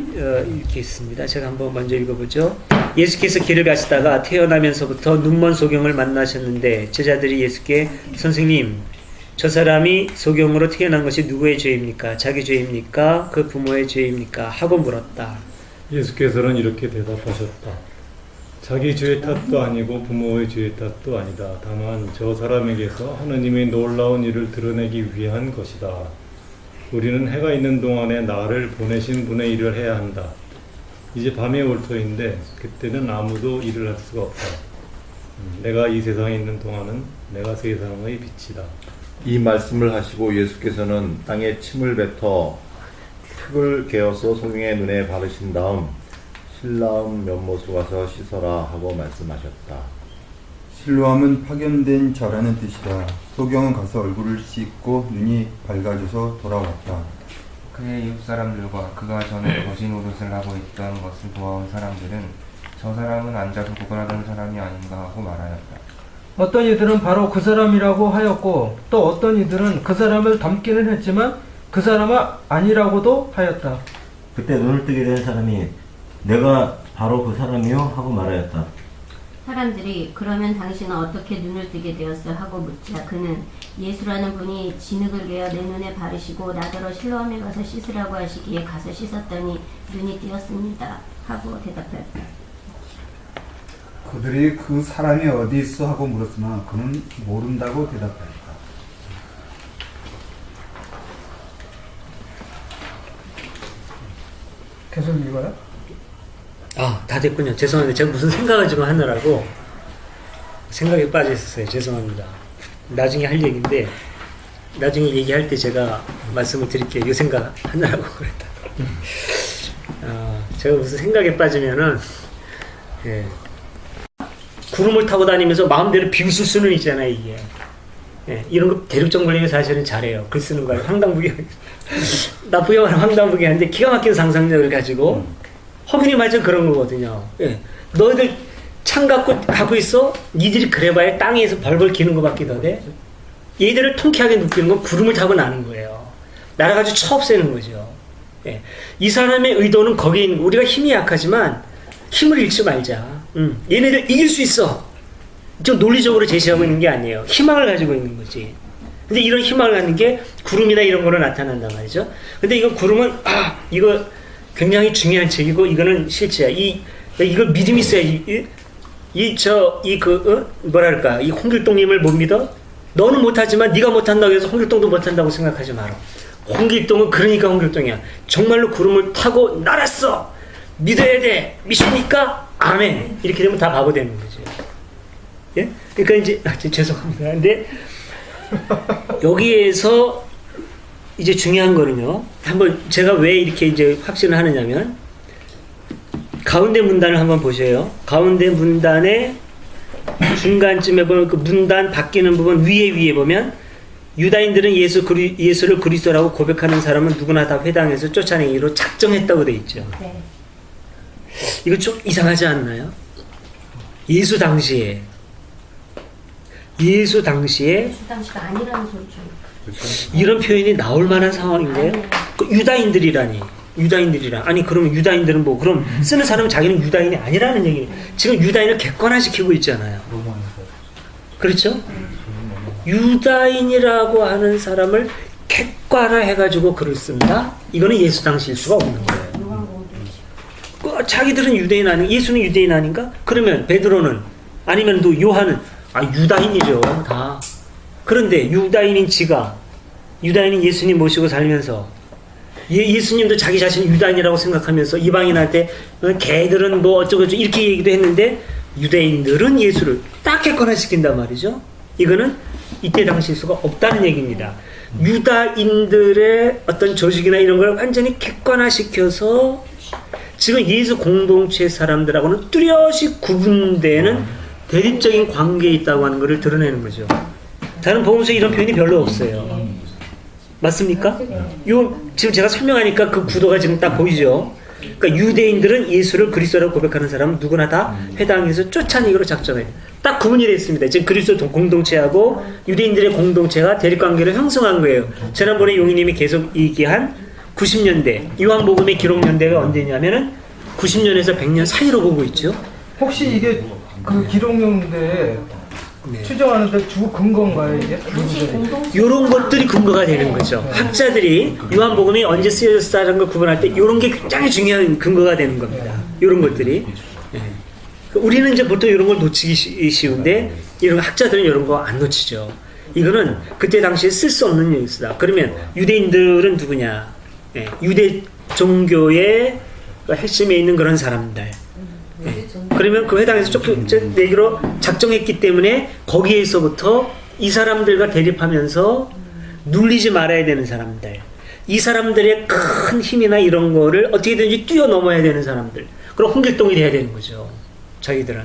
있습니다. 제가 한번 먼저 읽어보죠. 예수께서 길을 가시다가 태어나면서부터 눈먼 소경을 만나셨는데 제자들이 예수께 선생님, 저 사람이 소경으로 태어난 것이 누구의 죄입니까? 자기 죄입니까? 그 부모의 죄입니까? 하고 물었다. 예수께서는 이렇게 대답하셨다. 자기 죄의 탓도 아니고 부모의 죄의 탓도 아니다. 다만 저 사람에게서 하느님의 놀라운 일을 드러내기 위한 것이다. 우리는 해가 있는 동안에 나를 보내신 분의 일을 해야 한다. 이제 밤이 올 터인데 그때는 아무도 일을 할 수가 없다. 내가 이 세상에 있는 동안은 내가 세상의 빛이다. 이 말씀을 하시고 예수께서는 땅에 침을 뱉어 흙을 개어서 소경의 눈에 바르신 다음 실라음 면못으로 가서 씻어라 하고 말씀하셨다. 실로함은 파견된 자라는 뜻이다. 소경은 가서 얼굴을 씻고 눈이 밝아져서 돌아왔다. 그의 이웃 사람들과 그가 전에 거짓 노릇을 하고 있던 것을 보아온 사람들은 저 사람은 앉아서 구걸하던 사람이 아닌가 하고 말하였다. 어떤 이들은 바로 그 사람이라고 하였고 또 어떤 이들은 그 사람을 닮기는 했지만 그 사람은 아니라고도 하였다. 그때 눈을 뜨게 된 사람이 내가 바로 그 사람이요? 하고 말하였다. 사람들이 그러면 당신은 어떻게 눈을 뜨게 되었어? 하고 묻자 그는 예수라는 분이 진흙을 개어 내 눈에 바르시고 나더러 실로암에 가서 씻으라고 하시기에 가서 씻었더니 눈이 띄었습니다. 하고 대답했다. 그들이 그 사람이 어디 있어? 하고 물었으나 그는 모른다고 대답하였다. 계속 읽어요? 다 됐군요. 죄송합니다. 제가 무슨 생각을 지금 하느라고 생각에 빠져 있었어요. 죄송합니다. 나중에 할 얘기인데 나중에 얘기할 때 제가 말씀을 드릴게요. 이 생각 하느라고 그랬다. 제가 무슨 생각에 빠지면은 예. 구름을 타고 다니면서 마음대로 비웃을 수는 있잖아요, 이게. 예, 이런 거 대륙정글님이 사실은 잘해요. 글 쓰는 거예요. 황당무계. 나쁘게만 황당무계 하는데 기가 막힌 상상력을 가지고 허균이 맞아 그런 거거든요. 예. 너희들 창 갖고 있어? 니들이 그래봐야 땅에서 벌벌 기는 거 밖에 더 돼? 얘들을 통쾌하게 느끼는 건 구름을 타고 나는 거예요. 날아가지고 쳐 없애는 거죠. 예. 이 사람의 의도는 거긴 우리가 힘이 약하지만 힘을 잃지 말자. 얘네들 이길 수 있어. 좀 논리적으로 제시하고 있는 게 아니에요. 희망을 가지고 있는 거지. 근데 이런 희망을 갖는 게 구름이나 이런 거로 나타난단 말이죠. 근데 이거 구름은 이거 굉장히 중요한 책이고 이거는 실체야. 이걸 믿음이 있어야 뭐랄까 이 홍길동님을 못 믿어? 너는 못하지만 네가 못한다고 해서 홍길동도 못한다고 생각하지 마라. 홍길동은 그러니까 홍길동이야. 정말로 구름을 타고 날았어. 믿어야 돼. 믿습니까? 아멘. 이렇게 되면 다 바보 되는 거죠. 예? 그러니까 이제 죄송합니다. 근데 여기에서 이제 중요한 거는요. 한번 제가 왜 이렇게 이제 확신을 하느냐면 가운데 문단을 한번 보세요. 가운데 문단의 중간쯤에 보면 그 문단 바뀌는 부분 위에 보면 유다인들은 예수를 그리스도라고 고백하는 사람은 누구나 다 회당에서 쫓아내기로 작정했다고 돼 있죠. 네. 이거 좀 이상하지 않나요? 예수 당시에 예수 당시가 아니라는 소리죠. 이런 표현이 나올 만한 상황인가요? 그 유다인들이라니. 아니 그러면 유다인들은 뭐 그럼 쓰는 사람은 자기는 유다인이 아니라는 얘기. 지금 유다인을 객관화시키고 있잖아요. 그렇죠? 유다인이라고 하는 사람을 객관화해가지고 글을 쓴다? 이거는 예수 당시일 수가 없는 거예요. 자기들은 유대인 아닌가? 예수는 유대인 아닌가? 그러면 베드로는 아니면 또 요한은 유다인이죠 다. 그런데 유다인인 예수님 모시고 살면서 예수님도 자기 자신이 유다인이라고 생각하면서 이방인한테 걔들은 뭐 어쩌고저쩌고 이렇게 얘기도 했는데 유대인들은 예수를 딱 객관화시킨단 말이죠. 이거는 이때 당시일 수가 없다는 얘기입니다. 유다인들의 어떤 조직이나 이런 걸 완전히 객관화시켜서 지금 예수 공동체 사람들하고는 뚜렷이 구분되는 대립적인 관계에 있다고 하는 것을 드러내는 거죠. 다른 복음서에 이런 표현이 별로 없어요. 맞습니까? 지금 제가 설명하니까 그 구도가 지금 딱 보이죠? 그러니까 유대인들은 예수를 그리스도라고 고백하는 사람은 누구나 다 회당에서 쫓아내기로 작정해요. 딱 구분이 되어 있습니다. 지금 그리스도 공동체하고 유대인들의 공동체가 대립관계를 형성한 거예요. 지난번에 용희님이 계속 얘기한 90년대, 요한복음의 기록 연대가 언제냐면은 90년에서 100년 사이로 보고 있죠. 혹시 이게 그 기록용대에 추정하는데 주 근거인가요, 이게? 이런 것들이 근거가 되는 거죠. 학자들이 요한복음이 언제 쓰여졌다는 걸 구분할 때 이런 게 굉장히 중요한 근거가 되는 겁니다. 이런 것들이. 우리는 이제 보통 이런 걸 놓치기 쉬운데 이런 학자들은 이런 거 안 놓치죠. 이거는 그때 당시에 쓸 수 없는 뉴스다. 그러면 유대인들은 누구냐? 유대 종교의 핵심에 있는 그런 사람들. 그러면 그 회당에서 조금 내기로 작정했기 때문에 거기에서부터 이 사람들과 대립하면서 눌리지 말아야 되는 사람들, 이 사람들의 큰 힘이나 이런 거를 어떻게든지 뛰어넘어야 되는 사람들, 그럼 홍길동이 돼야 되는 거죠. 자기들은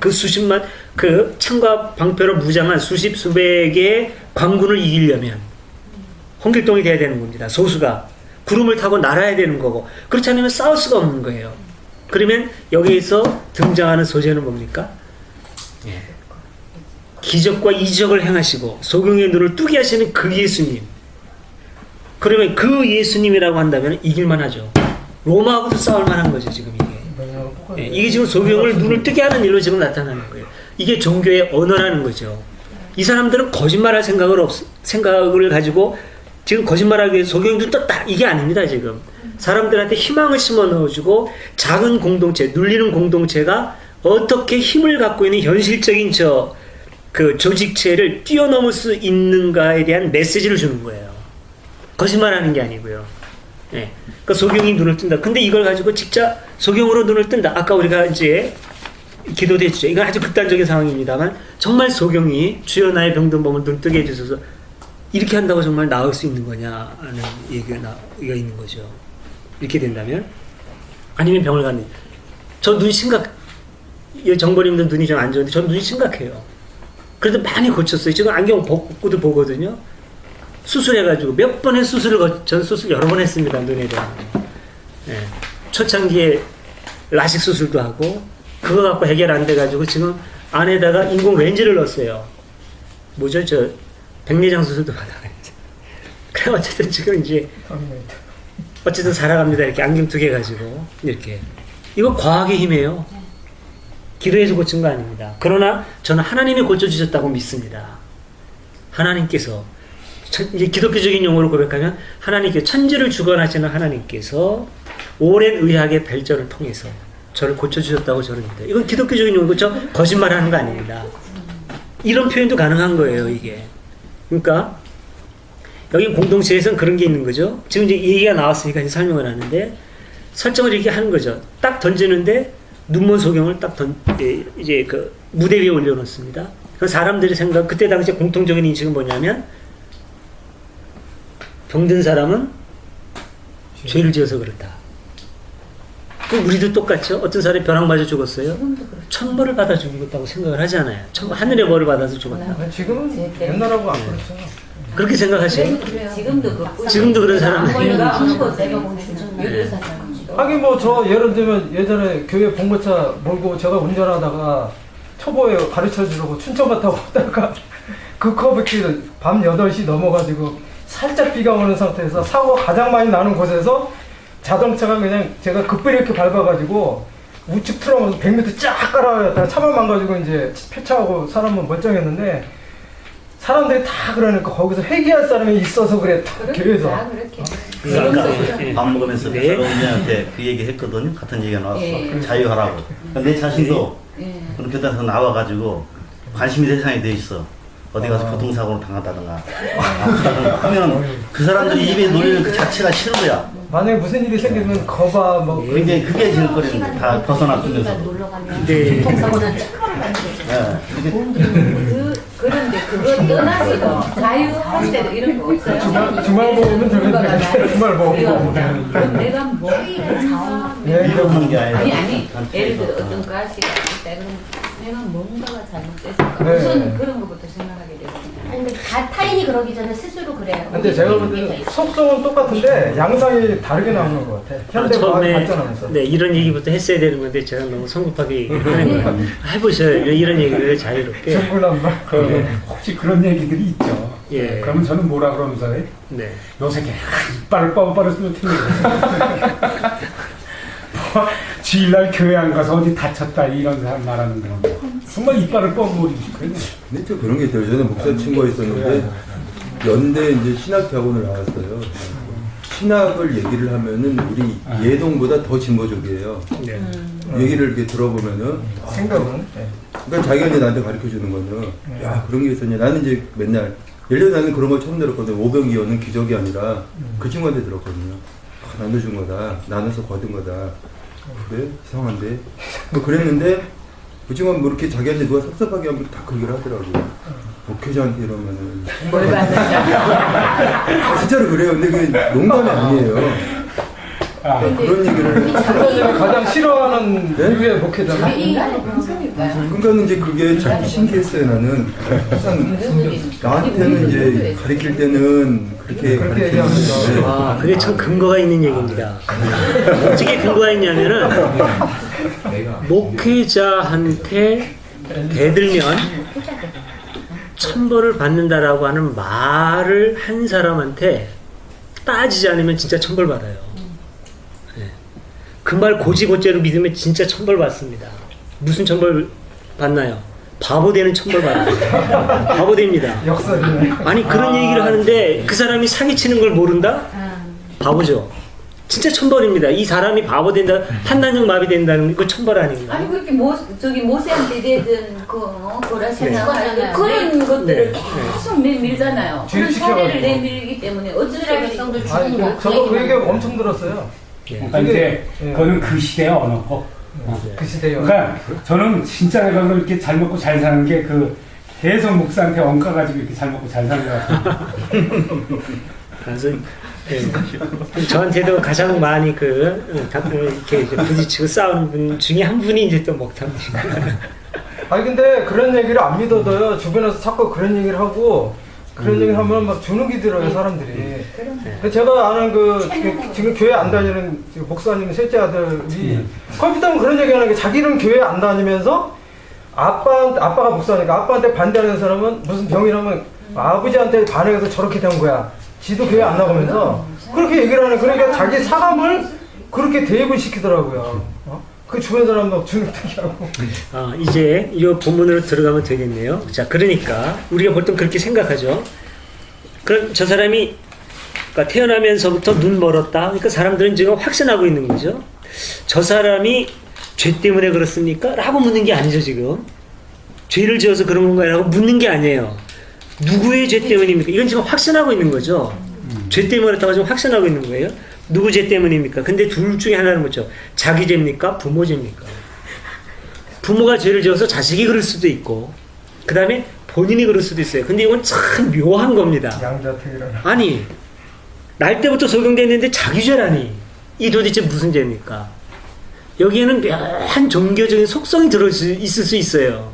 그 수십만 그 창과 방패로 무장한 수십 수백의 광군을 이기려면 홍길동이 돼야 되는 겁니다. 소수가 구름을 타고 날아야 되는 거고, 그렇지 않으면 싸울 수가 없는 거예요. 그러면 여기에서 등장하는 소재는 뭡니까? 기적과 이적을 행하시고 소경의 눈을 뜨게 하시는 그 예수님. 그러면 그 예수님이라고 한다면 이길만 하죠. 로마하고도 싸울 만한 거죠, 지금 이게. 이게 지금 소경을 눈을 뜨게 하는 일로 지금 나타나는 거예요. 이게 종교의 언어라는 거죠. 이 사람들은 거짓말할 생각을 가지고 지금 거짓말하기 위해서 소경도 떴다, 이게 아닙니다. 지금 사람들한테 희망을 심어 넣어주고 작은 공동체, 눌리는 공동체가 어떻게 힘을 갖고 있는 현실적인 그 조직체를 뛰어넘을 수 있는가에 대한 메시지를 주는 거예요. 거짓말하는 게 아니고요. 그러니까 소경이 눈을 뜬다. 근데 이걸 가지고 직접 소경으로 눈을 뜬다. 아까 우리가 이제 기도도 해주죠. 이건 아주 극단적인 상황입니다만 정말 소경이 주여 나의 병든 몸을 눈 뜨게 해주셔서 이렇게 한다고 정말 나을 수 있는 거냐 하는 얘기가 있는 거죠. 이렇게 된다면, 아니면 병을 갖는, 저 눈이 정보님들 눈이 좀 안 좋은데 저 눈이 심각해요. 그래도 많이 고쳤어요. 지금 안경 벗고도 보거든요. 수술해가지고 몇 번의 전 수술 여러 번 했습니다. 눈에 대한. 초창기에 라식 수술도 하고 그거 갖고 해결 안 돼가지고 지금 안에다가 인공 렌즈를 넣었어요. 뭐죠? 백내장 수술도 받아가지고. 그래 어쨌든 지금 이제 어쨌든 살아갑니다. 이렇게 안경 2개 가지고 이렇게. 이거 과학의 힘이에요. 기도해서 고친 거 아닙니다. 그러나 저는 하나님이 고쳐주셨다고 믿습니다. 하나님께서 이제 기독교적인 용어로 고백하면 하나님께서 천지를 주관하시는 하나님께서 오랜 의학의 발전을 통해서 저를 고쳐주셨다고 저는 믿어요. 이건 기독교적인 용어고 저 거짓말하는 거 아닙니다. 이런 표현도 가능한 거예요. 이게. 그러니까 여기 공동체에서는 그런 게 있는 거죠. 지금 이제 얘기가 나왔으니까 이제 설명을 하는데 설정을 이렇게 하는 거죠. 딱 던지는데 눈먼 소경을 이제 그 무대 위에 올려놓습니다. 그 사람들이 그때 당시에 공통적인 인식은 뭐냐면 병든 사람은 죄를 지어서 그렇다. 그럼 우리도 똑같죠. 어떤 사람이 벼락 맞아 죽었어요. 천벌을 받아 죽었다고 생각을 하잖아요. 하늘의 벌을 받아서 죽었다. 지금은 옛날하고 안 그렇죠. 그렇게 생각하세요? 지금도 지금도 그런 사람들이 하긴 뭐 저 예를 들면 예전에 교회 봉고차 몰고 제가 운전하다가 초보에 가르쳐 주려고 춘천만 타고 오다가 그 커브길 밤 8시 넘어가지고 살짝 비가 오는 상태에서 사고가 가장 많이 나는 곳에서 자동차가 그냥 제가 급브레이크 밟아가지고 우측 틀어서 100m 쫙 깔아놨다가 차만 망가지고 이제 폐차하고 사람은 멀쩡했는데 사람들이 다 그러니까 거기서 회개할 사람이 있어서 그래 교회에서. 밥 먹으면서 여러분한테 그 얘기 했거든요. 같은 얘기가 나왔어. 자유하라고. 내 자신도 그런 교단에서 나와가지고 관심이 대상이 돼 있어. 어디 가서 교통사고로 당하다든가 하면 그 사람들이 입에 놀리는 그 자체가 싫은 거야. 만약에 무슨 일이 생기면 거봐 뭐 그게 질거리는 다 벗어났으면서. 네. 교통사고는 그런데 그거 떠나서도 자유할 때도 이런 거 없어요? 주말 보면 되겠네. 주말 보고. 내가 뭐 이런 게 아니라. 아니 예를 들어 어떤 가시가 있다 그러면 내가 뭔가가 잘못됐을까 네. 우선 그런 것부터 생각하게 되거든요. 아니 근데 타인이 그러기 전에 스스로 그래요. 근데 제가 볼 때는 속성은 똑같은데 양상이 다르게 나오는 것 같아. 현대과학이 발전하면서. 네, 이런 얘기부터 했어야 되는 건데 제가 너무 성급하게 얘기하는 거예요. 해보셔요. 이런 얘기를 자유롭게. 혹시 그런 얘기들이 있죠. 예. 그러면 저는 뭐라 그러면서 네. 요새 이빨을 뻔뻔했으면 주일날 교회 안 가서 어디 다쳤다 이런 사람 말하는 그런 거. 정말 이빨을 뻔뻔이지. 근데 또 그런 게 있더라고요. 저는 목사 친구가 있었는데 연대 이제 신학대학원을 나왔어요. 신학을 얘기를 하면은 우리 예동보다 더 진보적이에요. 네. 얘기를 이렇게 들어보면은 생각은. 그러니까 자기가 이제 나한테 가르쳐 주는 거는 야 그런 게 있었냐. 나는 이제 맨날 예를 들어 나는 그런 걸 처음 들었거든. 오병이어는 기적이 아니라 그 친구한테 들었거든요. 나눠준 거다. 나눠서 거둔 거다. 그래? 이상한데? 뭐 그랬는데 그 친구가 뭐 이렇게 자기한테 누가 섭섭하게 하면 다 그 얘기를 하더라고요. 목회자한테 이러면은 진짜로 그래요. 근데 그게 농담이 아니에요. 그런 얘기를 가장 싫어하는 유의 목회자는 그러니까 이제 그게 참 신기했어요. 나는 항상 나한테는 이제 가르칠 때는 그렇게 가르치는데 아, 그게 참 근거가 있는 얘기입니다. 어떻게 근거가 있냐면은 목회자한테 대들면 천벌을 받는다라고 하는 말을 한 사람한테 따지지 않으면 진짜 천벌 받아요. 그 말 고지고대로 믿으면 진짜 천벌 받습니다. 무슨 천벌 받나요? 바보 되는 천벌 받아요. 바보 됩니다. 역설이네. 아니 그런 얘기를 하는데 그 사람이 사기치는 걸 모른다? 바보죠. 진짜 천벌입니다. 이 사람이 바보 된다, 판단력 마비된다는 거 천벌 아닌가? 아니 그렇게 모세한테 대든 고라시나 네. 그런 것들을 네. 계속 내밀잖아요. 그런 사례를 내밀기 때문에 어쩔 수 백성들 죽는 거. 저도 그 얘기 엄청 들었어요. 그러니까 이제 그거는 그 시대의 언어고. 그 시대요. 그러니까 저는 진짜 내가 그렇게 잘 먹고 잘 사는 게 그 계속 목사한테 엉까 가지고 이렇게 잘 먹고 잘 사는 거 같아요. 그래서 저한테도 가장 많이 이렇게 이제 부딪히고 싸우는 분 중에 한 분이 이제 또 목사님이시고. 아니 근데 그런 얘기를 안 믿어도요. 주변에서 자꾸 그런 얘기를 하고 그런 얘기를 하면 막 주눅이 들어요 사람들이. 제가 아는 지금 교회 안 다니는 목사님 셋째 아들이 컴퓨터면 그런 얘기하는 게 자기는 교회 안 다니면서 아빠가 목사니까 아빠한테 반대하는 사람은 무슨 병이라면 아버지한테 반응해서 저렇게 된 거야. 지도 교회 안 나가면서 그렇게 얘기를 하는. 그러니까 자기 사람을 그렇게 대입을 시키더라고요. 그 주변 사람도 주눅들게 하고. 이제 이 본문으로 들어가면 되겠네요. 자, 그러니까 우리가 보통 그렇게 생각하죠. 그럼 저 사람이 그러니까 태어나면서부터 눈 멀었다. 그러니까 사람들은 지금 확신하고 있는 거죠. 저 사람이 죄 때문에 그렇습니까? 라고 묻는 게 아니죠, 지금. 죄를 지어서 그런 건가요? 라고 묻는 게 아니에요. 누구의 죄 때문입니까? 이건 지금 확신하고 있는 거죠. 죄 때문에 그렇다고 지금 확신하고 있는 거예요. 누구 죄 때문입니까? 근데 둘 중에 하나는 뭐죠? 자기 죄입니까? 부모 죄입니까? 부모가 죄를 지어서 자식이 그럴 수도 있고, 그 다음에 본인이 그럴 수도 있어요. 근데 이건 참 묘한 겁니다. 아니, 날 때부터 적용됐는데 자기 죄라니. 이 도대체 무슨 죄입니까? 여기에는 묘한 종교적인 속성이 들어있을 수 있어요.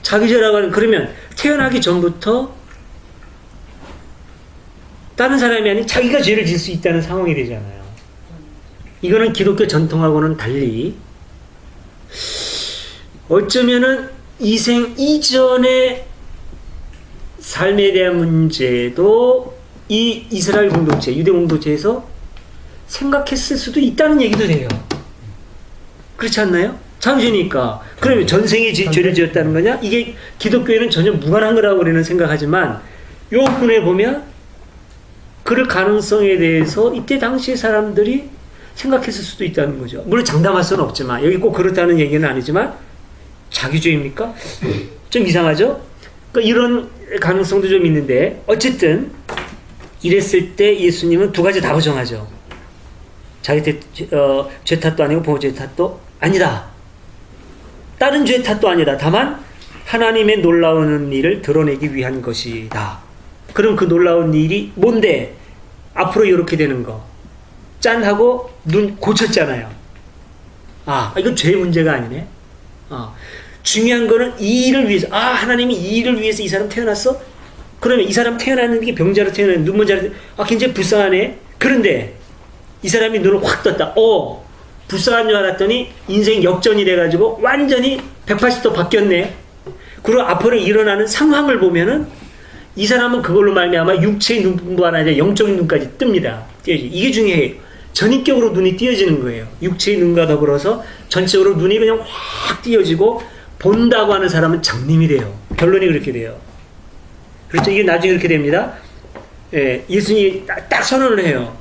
자기 죄라고 하는, 그러면 태어나기 전부터 다른 사람이 아닌 자기가 죄를 지을 수 있다는 상황이 되잖아요. 이거는 기독교 전통하고는 달리 어쩌면은 이생 이전의 삶에 대한 문제도 이 이스라엘 공동체, 유대 공동체에서 생각했을 수도 있다는 얘기도 돼요. 그렇지 않나요? 창조니까. 그러면 전생에 죄를 지었다는 거냐? 이게 기독교에는 전혀 무관한 거라고 우리는 생각하지만 요 분에 보면 그럴 가능성에 대해서 이때 당시의 사람들이 생각했을 수도 있다는 거죠. 물론 장담할 수는 없지만 여기 꼭 그렇다는 얘기는 아니지만 자기주의입니까? 좀 이상하죠? 그러니까 이런 가능성도 좀 있는데 어쨌든 이랬을 때 예수님은 두 가지 다 부정하죠. 자기 죄 탓도 아니고 부모 죄 탓도 아니다. 다른 죄 탓도 아니다. 다만 하나님의 놀라운 일을 드러내기 위한 것이다. 그럼 그 놀라운 일이 뭔데? 앞으로 이렇게 되는 거. 짠 하고 눈 고쳤잖아요. 아, 이건 죄의 문제가 아니네. 중요한 거는 이 일을 위해서, 하나님이 이 일을 위해서 이 사람 태어났어? 그러면 이 사람 태어났는 게 병자로 태어났는데 눈먼 자로 굉장히 불쌍하네. 그런데 이 사람이 눈을 확 떴다. 불쌍한 줄 알았더니 인생 역전이 돼가지고 완전히 180도 바뀌었네. 그리고 앞으로 일어나는 상황을 보면은 이 사람은 그걸로 말미암아 육체의 눈뿐만 아니라 영적인 눈까지 뜹니다. 이게 중요해요. 전인격으로 눈이 띄어지는 거예요. 육체의 눈과 더불어서 전체적으로 눈이 그냥 확 띄어지고 본다고 하는 사람은 장님이 돼요. 결론이 그렇게 돼요. 그렇죠? 이게 나중에 그렇게 됩니다. 예수님이 딱 선언을 해요.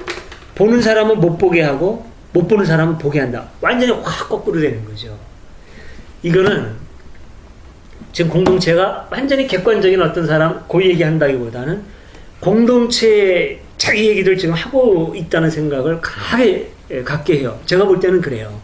보는 사람은 못 보게 하고 못 보는 사람은 보게 한다. 완전히 확 거꾸로 되는 거죠. 이거는 지금 공동체가 완전히 객관적인 어떤 사람 그 얘기한다기보다는 공동체의 자기 얘기들 지금 하고 있다는 생각을 강하게 갖게 해요. 제가 볼 때는 그래요.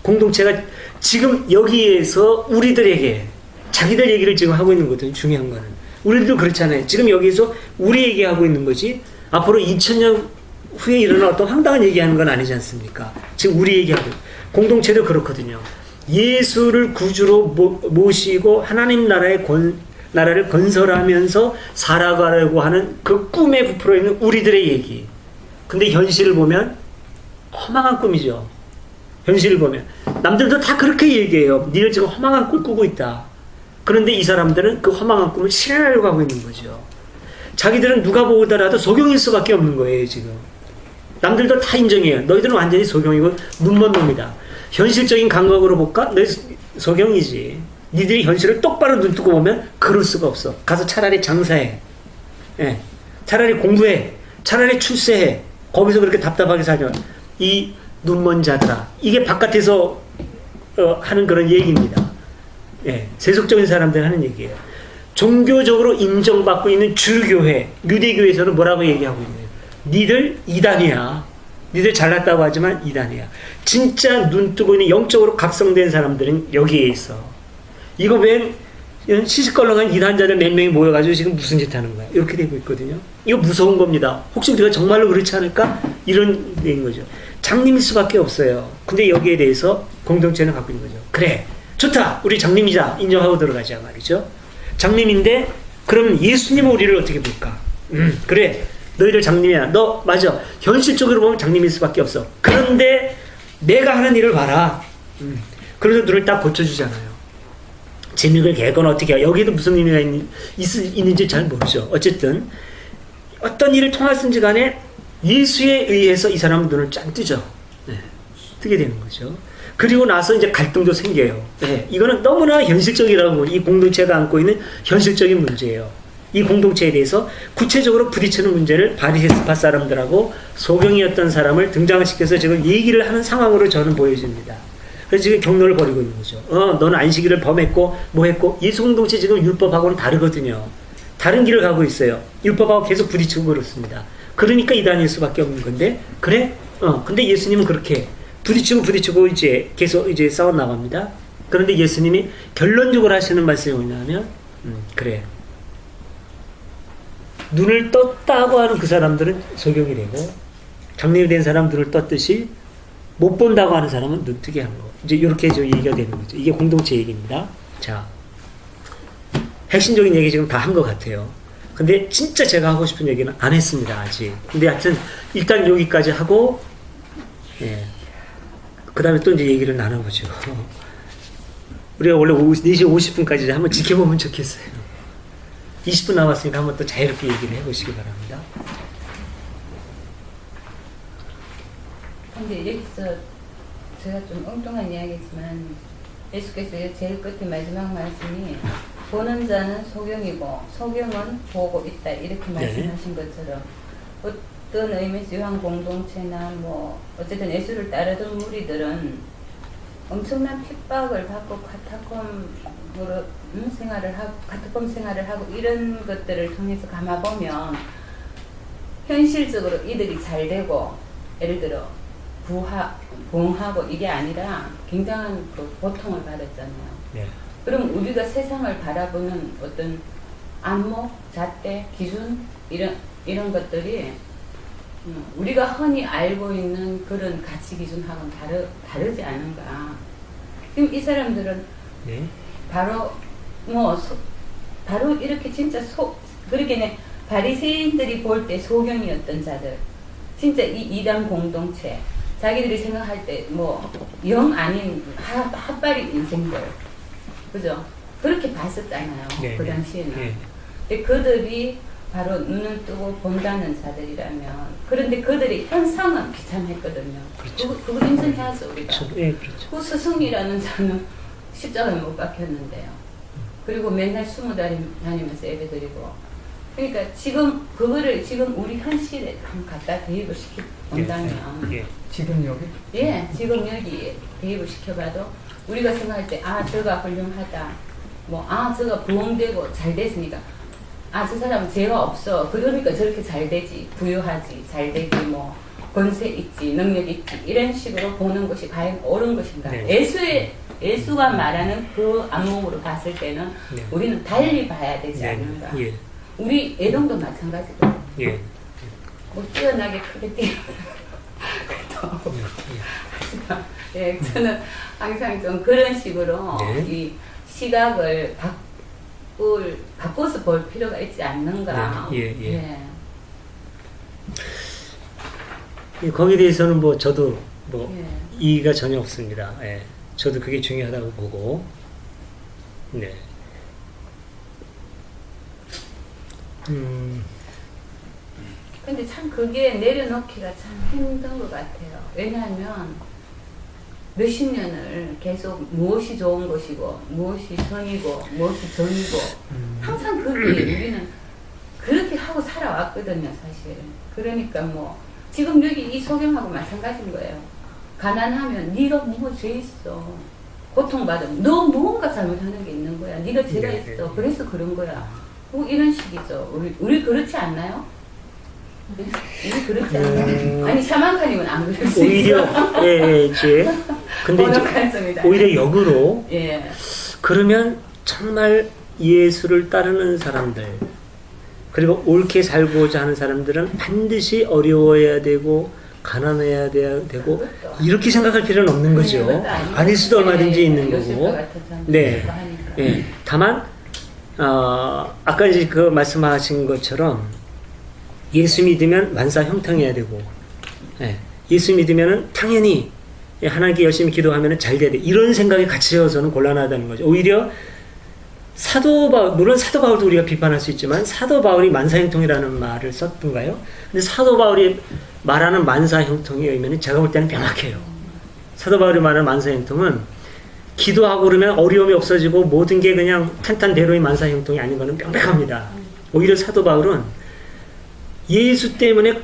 공동체가 지금 여기에서 우리들에게 자기들 얘기를 지금 하고 있는 거거든요. 중요한 거는. 우리들도 그렇잖아요. 지금 여기에서 우리 얘기하고 있는 거지 앞으로 2000년 후에 일어날 어떤 황당한 얘기하는 건 아니지 않습니까? 지금 우리 얘기하고 공동체도 그렇거든요. 예수를 구주로 모시고 하나님 나라를 건설하면서 살아가려고 하는 그 꿈에 부풀어 있는 우리들의 얘기. 근데 현실을 보면 허망한 꿈이죠. 현실을 보면 남들도 다 그렇게 얘기해요. 니들 지금 허망한 꿈 꾸고 있다. 그런데 이 사람들은 그 허망한 꿈을 실현하려고 하고 있는 거죠. 자기들은 누가 보더라도 소경일 수밖에 없는 거예요. 지금 남들도 다 인정해요. 너희들은 완전히 소경이고 눈먼 놈이다. 현실적인 감각으로 볼까? 너희 소경이지. 니들이 현실을 똑바로 눈 뜨고 보면 그럴 수가 없어. 가서 차라리 장사해. 차라리 공부해. 차라리 출세해. 거기서 그렇게 답답하게 살죠. 이 눈먼 자들아. 이게 바깥에서 하는 그런 얘기입니다. 세속적인 사람들 하는 얘기예요. 종교적으로 인정받고 있는 주교회, 유대교에서는 뭐라고 얘기하고 있나요? 니들 이단이야. 니들 잘났다고 하지만 이단이야. 진짜 눈 뜨고 있는 영적으로 각성된 사람들은 여기에 있어. 이거 왜 시시껄렁한 이단자들 몇 명이 모여가지고 지금 무슨 짓 하는 거야? 이렇게 되고 있거든요. 이거 무서운 겁니다. 혹시 우리가 정말로 그렇지 않을까? 이런 데인 거죠. 장님일 수밖에 없어요. 근데 여기에 대해서 공동체는 갖고 있는 거죠. 그래, 좋다. 우리 장님이자 인정하고 들어가자 말이죠. 장님인데 그럼 예수님은 우리를 어떻게 볼까? 그래, 너희들 장님이야. 너 맞아. 현실적으로 보면 장님일 수밖에 없어. 그런데 내가 하는 일을 봐라. 그래서 눈을 딱 고쳐주잖아요. 진흙을 개건 어떻게 해요? 여기에도 무슨 의미가 있는지 잘 모르죠. 어쨌든 어떤 일을 통하든지 간에 예수에 의해서 이 사람은 눈을 짠 뜨죠. 뜨게 되는 거죠. 그리고 나서 이제 갈등도 생겨요. 이거는 너무나 현실적이라고 이 공동체가 안고 있는 현실적인 문제예요. 이 공동체에 대해서 구체적으로 부딪히는 문제를 바리새파 사람들하고 소경이었던 사람을 등장시켜서 지금 얘기를 하는 상황으로 저는 보여집니다. 그래서 지금 경로를 벌이고 있는 거죠. 너는 안식일을 범했고 뭐 했고. 예수 공동체 지금 율법하고는 다르거든요. 다른 길을 가고 있어요. 율법하고 계속 부딪히고 그렇습니다. 그러니까 이단일 수밖에 없는 건데 그래? 근데 예수님은 그렇게 부딪히고 이제 계속 이제 싸워 나갑니다. 그런데 예수님이 결론적으로 하시는 말씀이 뭐냐면 그래. 눈을 떴다고 하는 그 사람들은 소경이 되고 장님이 된 사람 눈을 떴듯이 못 본다고 하는 사람은 눈 뜨게 하는 거. 이제 이렇게 저 얘기가 되는 거죠. 이게 공동체 얘기입니다. 자, 핵심적인 얘기 지금 다 한 것 같아요. 근데 진짜 제가 하고 싶은 얘기는 안 했습니다. 아직. 근데 하여튼 일단 여기까지 하고 예. 그 다음에 또 이제 얘기를 나눠보죠. 우리가 원래 4시 50분까지 한번 지켜보면 좋겠어요. 20분 남았으니까 한번 또 자유롭게 얘기를 해보시기 바랍니다. 근데 여기서 제가 좀 엉뚱한 이야기지만 예수께서 제일 끝에 마지막 말씀이 보는 자는 소경이고 소경은 보고 있다 이렇게 말씀하신 것처럼 어떤 의미에서 요한 공동체나 뭐 어쨌든 예수를 따르던 무리들은 엄청난 핍박을 받고 카타콤으로 카타콤 생활을 하고 이런 것들을 통해서 감아보면 현실적으로 이들이 잘 되고 예를 들어 부흥하고 이게 아니라 굉장한 그 고통을 받았잖아요. 네. 그럼 우리가 세상을 바라보는 어떤 안목, 잣대, 기준 이런 것들이 우리가 흔히 알고 있는 그런 가치 기준하고는 다르지 않은가. 지금 이 사람들은 네. 바로 바로 이렇게 진짜 그렇게 바리새인들이 볼 때 소경이었던 자들, 진짜 이 이단 공동체, 자기들이 생각할 때 영 아닌 핫바리 인생들, 그죠? 그렇게 봤었잖아요. 네, 그 당시에는. 네. 근데 그들이 바로 눈을 뜨고 본다는 자들이라면, 그런데 그들의 현상은 비참했거든요. 그렇죠. 그거 인정해야죠, 우리가. 그렇죠. 네, 그렇죠. 그 스승이라는 자는 십자가에 못 박혔는데요. 그리고 맨날 20달이 다니면서 예배 드리고. 그러니까 지금 그거를 지금 우리 현실에 한번 갖다 대입을 시켜본다면, 예. 지금 여기? 예, 지금 여기 대입을 시켜봐도 우리가 생각할 때, 저가 훌륭하다. 저가 부흥되고 잘 됐으니까. 저 사람은 죄가 없어. 그러니까 저렇게 잘 되지. 부유하지. 잘 되지. 권세 있지. 능력 있지. 이런 식으로 보는 것이 과연 옳은 것인가. 네. 예수가 말하는 그 안목으로 봤을 때는 네. 우리는 달리 봐야 되지 네. 않는가. 예. 우리 애동도 마찬가지거든요. 예. 뛰어나게 크게 하지만, 예, 저는 항상 좀 그런 식으로 네. 이 시각을 바꿔서 볼 필요가 있지 않는가. 네. 예. 거기에 대해서는 저도 이의가 전혀 없습니다. 예. 저도 그게 중요하다고 보고, 네. 근데 참 그게 내려놓기가 참 힘든 것 같아요. 왜냐하면 몇십 년을 계속 무엇이 좋은 것이고, 무엇이 선이고, 무엇이 정이고, 항상 그게 우리는 그렇게 하고 살아왔거든요, 사실. 그러니까 지금 여기 이 소경하고 마찬가지인 거예요. 가난하면 네가 죄 있어. 고통받으면 너 뭔가 잘못하는 게 있는 거야. 네가 죄가 있어. 그래서 그런 거야. 이런 식이죠. 우리 그렇지 않나요? 우리 그렇지 않나요? 아니 샤만카님은 안 그럴 수 오히려 있어. 근데 이제 오히려 역으로 그러면 정말 예수를 따르는 사람들, 그리고 옳게 살고자 하는 사람들은 반드시 어려워야 되고 가난해야 되고 이렇게 생각할 필요는 없는 거죠. 아닐 수도 얼마든지 있는 거고. 네. 다만 아까 이제 그 말씀하신 것처럼 예수 믿으면 만사 형통해야 되고, 예수 믿으면은 당연히 하나님께 열심히 기도하면 잘 돼야 돼. 이런 생각이 갇혀서는 곤란하다는 거죠. 오히려 사도 바울, 물론 사도 바울도 우리가 비판할 수 있지만 사도 바울이 만사형통이라는 말을 썼던가요? 근데 사도 바울이 말하는 만사형통에 의미는 제가 볼 때는 명확해요. 사도 바울이 말하는 만사형통은 기도하고 그러면 어려움이 없어지고 모든 게 그냥 탄탄대로의 만사형통이 아닌 거는 명백합니다. 오히려 사도 바울은 예수 때문에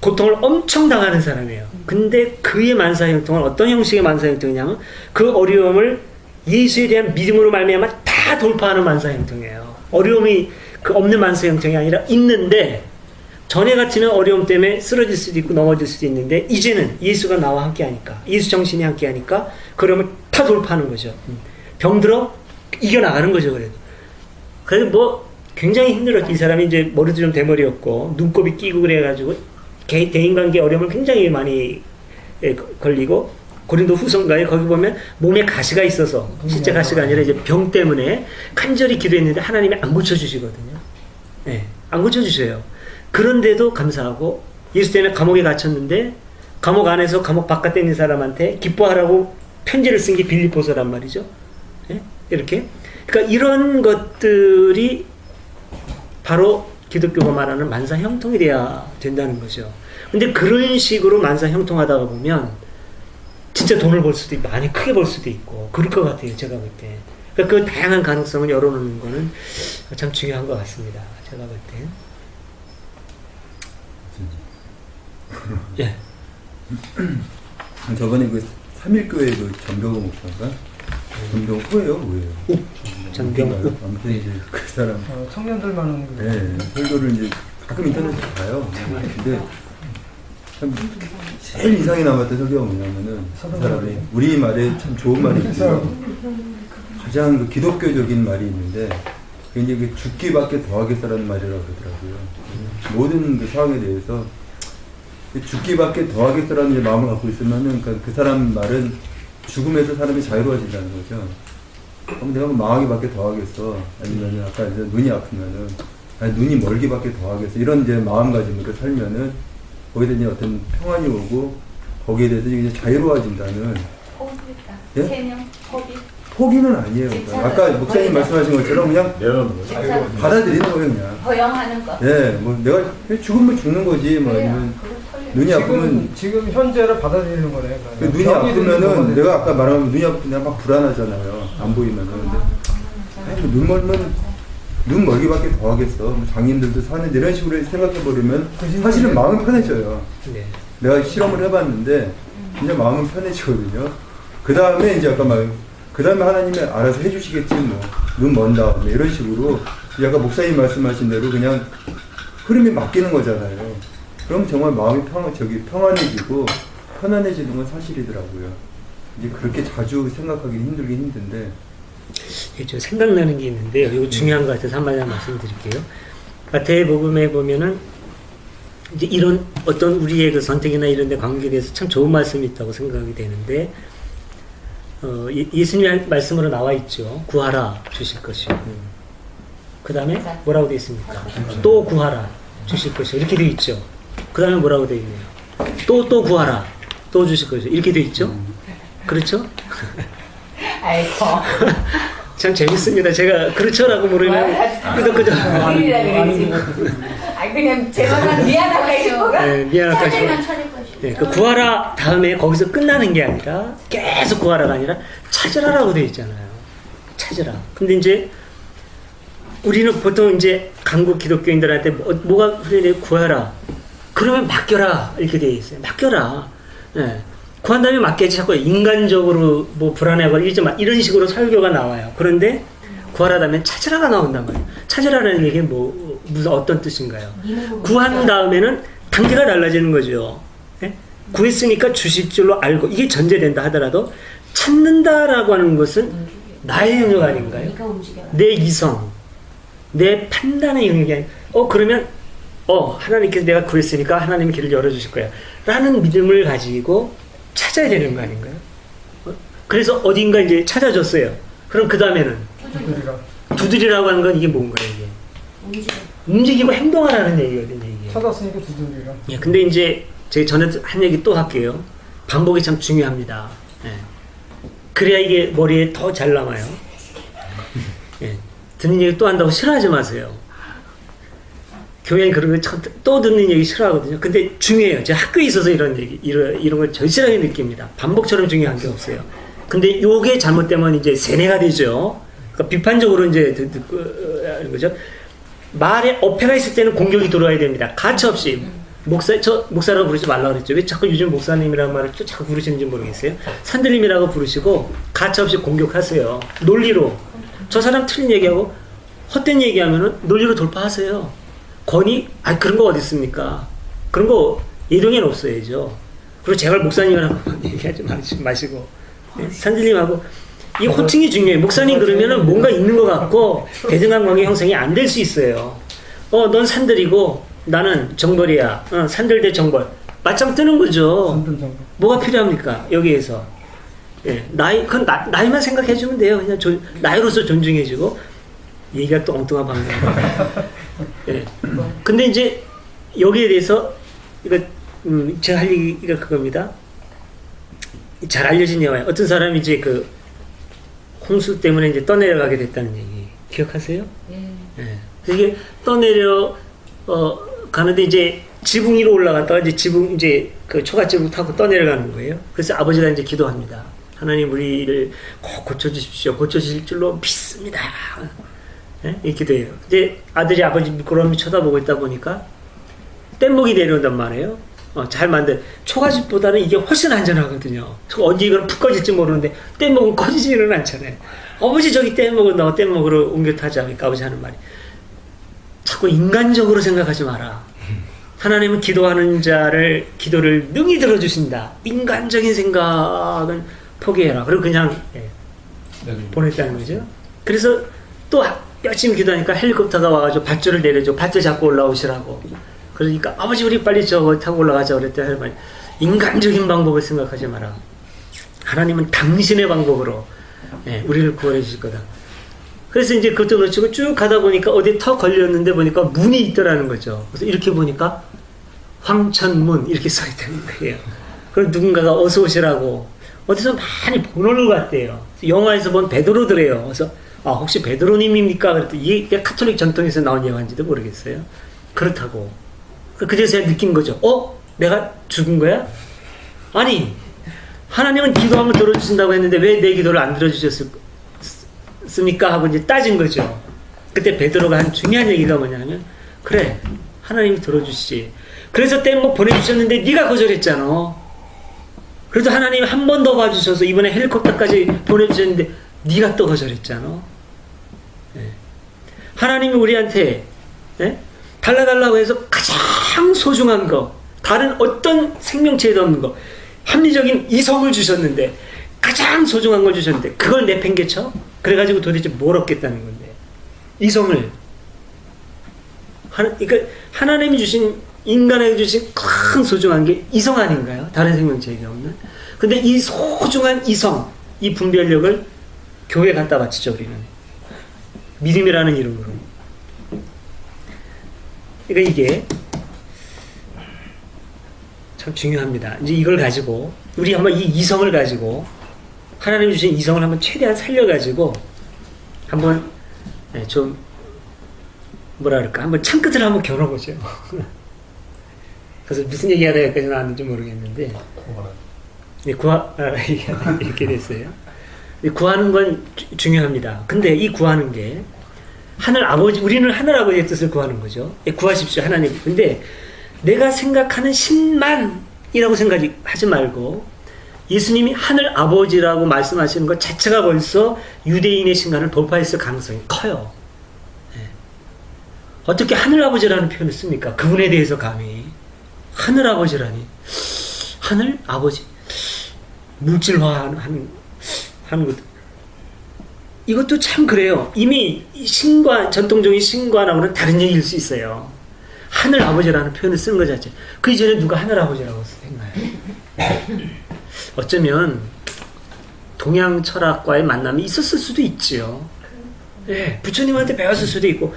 고통을 엄청 당하는 사람이에요. 근데 그의 만사형통은 어떤 형식의 만사형통이냐면 그 어려움을 예수에 대한 믿음으로 말미암아 다 돌파하는 만사형통이에요. 어려움이 그 없는 만사형통이 아니라 있는데 전에 같으면 어려움 때문에 쓰러질 수도 있고 넘어질 수도 있는데 이제는 예수가 나와 함께 하니까, 예수 정신이 함께 하니까 그 어려움을 다 돌파하는 거죠. 병들어 이겨나가는 거죠. 그래도 굉장히 힘들었죠. 이 사람이 이제 머리도 좀 대머리였고 눈곱이 끼고 그래가지고 대인관계 어려움을 굉장히 많이 걸리고, 고린도 후서인가에 거기 보면 몸에 가시가 있어서, 실제 가시가 아니라 이제 병 때문에 간절히 기도했는데 하나님이 안 고쳐주시거든요. 안 고쳐주셔요. 그런데도 감사하고, 예수 때문에 감옥에 갇혔는데 감옥 안에서 감옥 바깥에 있는 사람한테 기뻐하라고 편지를 쓴 게 빌립보서란 말이죠. 예? 이렇게. 그러니까 이런 것들이 바로 기독교가 말하는 만사 형통이 돼야 된다는 거죠. 근데 그런 식으로 만사 형통하다가 보면 진짜 돈을 벌 수도 있고 많이 크게 벌 수도 있고 그럴 것 같아요. 제가 볼 때. 그러니까 그 다양한 가능성을 열어놓는 거는 참 중요한 것 같습니다. 제가 볼 때. 예. 저번에 그 3.1교회 그 전병호 목사인가? 전병호예요? 뭐예요? 전병호. 아무튼 이제 그 사람. 청년들만 하는 거. 네. 설교를 이제 가끔 인터넷에 봐요. 근데 참 제일 인상이 남았던 설교가 뭐냐면은 그 사람이 우리 말에 참 좋은 말이 있어요. 가장 그 기독교적인 말이 있는데 그게 이제 그 죽기밖에 더하겠어라는 말이라고 그러더라고요. 모든 그 상황에 대해서 죽기밖에 더하겠어라는 마음을 갖고 있으면은 그 사람 말은 죽음에서 사람이 자유로워진다는 거죠. 그럼 내가 망하기밖에 더하겠어. 아니면은 아까 이제 눈이 아프면은 아니 눈이 멀기밖에 더하겠어. 이런 이제 마음가짐으로 살면은 거기에 이제 어떤 평안이 오고 거기에 대해서 이제 자유로워진다는. 포기다. 예? 3명 포기. 포기는 아니에요. 아까 목사님 말씀하신 것처럼 그냥 받아들이는 거예요, 그냥. 허용하는 거. 예, 뭐 내가 죽으면 죽는 거지, 뭐 아니면 눈이 아프면 지금 현재를 받아들이는 거네. 눈이 아프면은 내가 아까 말한 눈이 아프면 내가 막 불안하잖아요. 안 보이면은. 근데 아니, 눈 멀면 눈 멀기밖에 더 하겠어. 뭐 장인들도 사는데 이런 식으로 생각해 버리면 사실은 마음이 편해져요. 네. 내가 실험을 해봤는데 진짜 마음은 편해지거든요. 그 다음에 이제 아까 그 다음에 하나님이 알아서 해주시겠지 뭐 눈 먼 다음에 이런 식으로 아까 목사님 말씀하신 대로 그냥 흐름에 맡기는 거잖아요. 그럼 정말 마음이 평안해지고 편안해지는 건 사실이더라고요. 이제 그렇게 자주 생각하기 힘들긴 힘든데. 예, 저 생각나는 게 있는데요. 이거 중요한 것 같아서 한마디만 말씀드릴게요. 마태복음에 보면은 이제 이런 어떤 우리의 그 선택이나 이런 데 관계에 대해서 참 좋은 말씀이 있다고 생각이 되는데, 예수님 말씀으로 나와 있죠. 구하라 주실 것이요. 그 다음에 뭐라고 되어 있습니까? 또 구하라 주실 것이요. 이렇게 되어 있죠. 그 다음에 뭐라고 되어 있네요. 또 구하라 또 주실 것이요. 이렇게 되어 있죠. 그렇죠? 아이고. 참 재밌습니다. 제가 그렇죠라고 모르면 끄덕끄덕. 아, 그냥 제가 미안하다 싶어가. 네, 미안하다 싶어. 네, 그 구하라 다음에 거기서 끝나는 게 아니라 계속 구하라가 아니라 찾으라라고 되어 있잖아요. 찾으라. 근데 이제 우리는 보통 이제 강국 기독교인들한테 뭐가 그래 구하라. 그러면 맡겨라 이렇게 되어 있어요. 맡겨라. 네. 구한 다음에 맡겨야지 자꾸 인간적으로 뭐 불안해하고 이런 식으로 설교가 나와요. 그런데 구하라다면 찾으라가 나온단 말이에요. 찾으라는 얘기는 뭐 무슨 어떤 뜻인가요? 구한 다음에는 단계가 달라지는 거죠. 네? 구했으니까 주실 줄로 알고 이게 전제된다 하더라도 찾는다라고 하는 것은 나의 영역 아닌가요? 내 이성, 내 판단의 영역이 아니라 그러면 하나님께서 내가 구했으니까 하나님이 길을 열어주실 거야 라는 믿음을 가지고 찾아야 되는 거 아닌가요? 그래서 어딘가 이제 찾아줬어요. 그럼 그 다음에는 두드리라고 하는 건 이게 뭔가요? 이게 움직이고 행동하라는 얘기거든요. 이게. 찾았으니까 두드리라. 예, 근데 이제 제가 전에 한 얘기 또 할게요. 반복이 참 중요합니다. 예. 그래야 이게 머리에 더 잘 남아요. 예. 듣는 얘기 또 한다고 싫어하지 마세요. 교회는 그런 거 또 듣는 얘기 싫어하거든요. 근데 중요해요. 제가 학교에 있어서 이런 얘기, 이런 걸 절실하게 느낍니다. 반복처럼 중요한 게 없어요. 근데 요게 잘못되면 이제 세뇌가 되죠. 그러니까 비판적으로 이제 듣고 하는 거죠. 말에 어폐가 있을 때는 공격이 들어와야 됩니다. 가차 없이. 목사라고 부르지 말라고 그랬죠. 왜 자꾸 요즘 목사님이라는 말을 또 자꾸 부르시는지 모르겠어요. 산들님이라고 부르시고 가차 없이 공격하세요. 논리로. 저 사람 틀린 얘기하고 헛된 얘기하면은 논리로 돌파하세요. 권위? 그런 거 어디 있습니까? 그런 거 예동에는 없어야죠. 그리고 제발 목사님이라고 얘기하지 마시고 산들님하고 이 호칭이 중요해요. 목사님 그러면은 뭔가 있는 것 같고 대등한 형성이 안 될 수 있어요. 넌 산들이고 나는 정벌이야. 산들 대 정벌. 맞짱 뜨는 거죠. 뭐가 필요합니까? 여기에서. 예, 그건 나이만 생각해주면 돼요. 그냥 나이로서 존중해주고 얘기가 또 엉뚱한 방향. 예. 근데 이제 여기에 대해서 제가 할 얘기가 그겁니다. 잘 알려진 영화예요. 어떤 사람이 이제 그 홍수 때문에 이제 떠내려가게 됐다는 얘기 기억하세요? 예. 이게 떠내려 가는데 이제 지붕 위로 올라갔다가 이제 지붕 이제 그 초가집을 타고 떠내려가는 거예요. 그래서 아버지가 이제 기도합니다. 하나님 우리를 꼭 고쳐주십시오. 고쳐주실 줄로 믿습니다. 예? 이 기도해요. 이제 아들이 아버지 미끄러움이 쳐다보고 있다 보니까 뗏목이 내려온단 말이에요. 잘 만든 초가집보다는 이게 훨씬 안전하거든요. 언제 이건 푹 꺼질지 모르는데 뗏목은 꺼지지는 않잖아요. 아버지 저기 뗏목은 너 뗏목으로 옮겨 타자. 그러니까 아버지 하는 말이 자꾸 인간적으로 생각하지 마라. 하나님은 기도하는 자를 기도를 능히 들어주신다. 인간적인 생각은 포기해라. 그리고 그냥 보냈다는 거죠. 그래서 또 열심히 기도하니까 헬리콥터가 와가지고 밧줄을 내려줘. 밧줄 잡고 올라오시라고. 그러니까 아버지 우리 빨리 저거 타고 올라가자 그랬더니 할 말이 인간적인 방법을 생각하지 마라. 하나님은 당신의 방법으로 우리를 구원해 주실 거다. 그래서 이제 그것도 놓치고 쭉 가다 보니까 어디 턱 걸렸는데 보니까 문이 있더라는 거죠. 그래서 이렇게 보니까 황천문 이렇게 써 있다는 거예요. 그럼 누군가가 어서 오시라고 어디서 많이 보는 것 같대요. 영화에서 본 베드로더래요. 그래서 혹시 베드로님입니까? 그랬더니 이게 카톨릭 전통에서 나온 영화인지도 모르겠어요. 그렇다고. 그래서 제가 느낀 거죠. 내가 죽은 거야? 아니 하나님은 기도하면 들어주신다고 했는데 왜 내 기도를 안 들어주셨습니까? 하고 이제 따진 거죠. 그때 베드로가 한 중요한 얘기가 뭐냐면 그래 하나님이 들어주시지. 그래서 뗏목 보내주셨는데 네가 거절했잖아. 그래도 하나님이 한 번 더 봐주셔서 이번에 헬리콥터까지 보내주셨는데 네가 또 거절했잖아. 하나님이 우리한테 달라달라고 해서 가장 소중한 거, 다른 어떤 생명체에도 없는 거, 합리적인 이성을 주셨는데 가장 소중한 걸 주셨는데 그걸 내팽개쳐? 그래가지고 도대체 뭘 얻겠다는 건데. 이성을. 그러니까 하나님이 주신, 인간에게 주신 큰 소중한 게 이성 아닌가요? 다른 생명체에게 없는. 근데 이 소중한 이성, 이 분별력을 교회에 갖다 바치죠, 우리는. 믿음이라는 이름으로. 그러니까 이게 참 중요합니다. 이제 이걸 가지고 우리 한번 이 이성을 가지고 하나님이 주신 이성을 한번 최대한 살려가지고 한번 좀 뭐라 그럴까 한번 창끝을 한번 겨눠보죠. 그래서 무슨 얘기하다 여기까지 나왔는지 모르겠는데 이렇게 됐어요. 구하는 건 중요합니다. 근데 이 구하는 게 하늘 아버지, 우리는 하늘 아버지의 뜻을 구하는 거죠. 구하십시오, 하나님. 근데 내가 생각하는 신만이라고 생각하지 말고 예수님이 하늘 아버지라고 말씀하시는 것 자체가 벌써 유대인의 신간을 돌파했을 가능성이 커요. 어떻게 하늘 아버지라는 표현을 씁니까? 그분에 대해서 감히. 하늘 아버지라니. 하늘 아버지. 물질화하는 것. 이것도 참 그래요. 이미 신관, 전통적인 신관하고는 다른 얘기일 수 있어요. 하늘 아버지라는 표현을 쓰는 것 자체. 그 이전에 누가 하늘 아버지라고 했나요? 어쩌면 동양 철학과의 만남이 있었을 수도 있지요. 부처님한테 배웠을 수도 있고,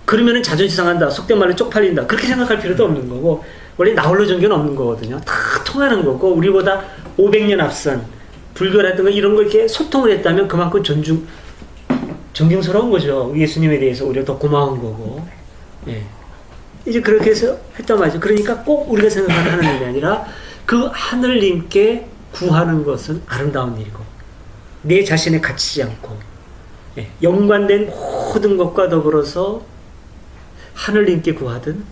그러면은 자존심 상한다, 속된 말로 쪽팔린다, 그렇게 생각할 필요도 없는 거고, 원래 나홀로 종교는 없는 거거든요. 다 통하는 거고, 우리보다 500년 앞선 불교라든가 이런 거 이렇게 소통을 했다면 그만큼 존경스러운 거죠. 예수님에 대해서 오히려 더 고마운 거고. 이제 그렇게 해서 했단 말이죠. 그러니까 꼭 우리가 생각하는 하나님이 아니라 그 하늘님께 구하는 것은 아름다운 일이고, 내 자신에 갇히지 않고, 연관된 모든 것과 더불어서 하늘님께 구하든,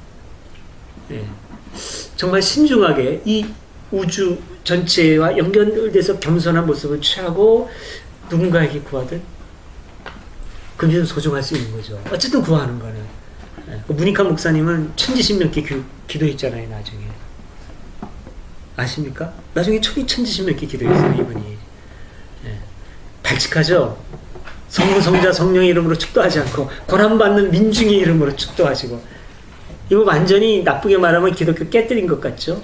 정말 신중하게 이 우주 전체와 연결돼서 겸손한 모습을 취하고 누군가에게 구하든 그게 좀 소중할 수 있는 거죠. 어쨌든 구하는 거는. 문익환 목사님은 천지신명기 기도했잖아요, 나중에. 아십니까? 나중에 천지신명기 기도했어요, 이분이. 발칙하죠? 성부, 성자, 성령의 이름으로 축도하지 않고 고난받는 민중의 이름으로 축도하시고. 이거 완전히 나쁘게 말하면 기독교 깨뜨린 것 같죠?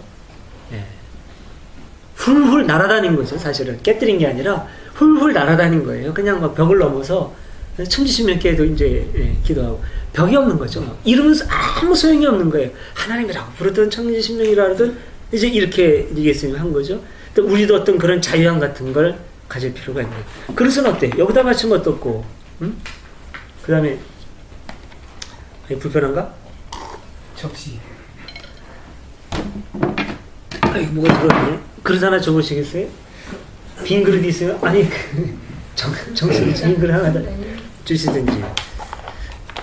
훌훌 날아다닌 거죠, 사실은. 깨뜨린 게 아니라 훌훌 날아다닌 거예요. 그냥 막 벽을 넘어서 천지신명기에도 이제 기도하고. 벽이 없는 거죠. 이름은 아무 소용이 없는 거예요. 하나님이라고 부르든 천지신명이라 하든 이제 이렇게 예수님이 한 거죠. 또 우리도 어떤 그런 자유함 같은 걸 가질 필요가 있는 거예요. 그릇은 어때? 여기다 맞추면 어떻고? 응? 그 다음에 불편한가? 접시. 아이고 뭐가 들어있네. 그릇 하나 줘보시겠어요? 빈 그릇 있어요? 아니 정신 빈 그릇 하나 주시든지.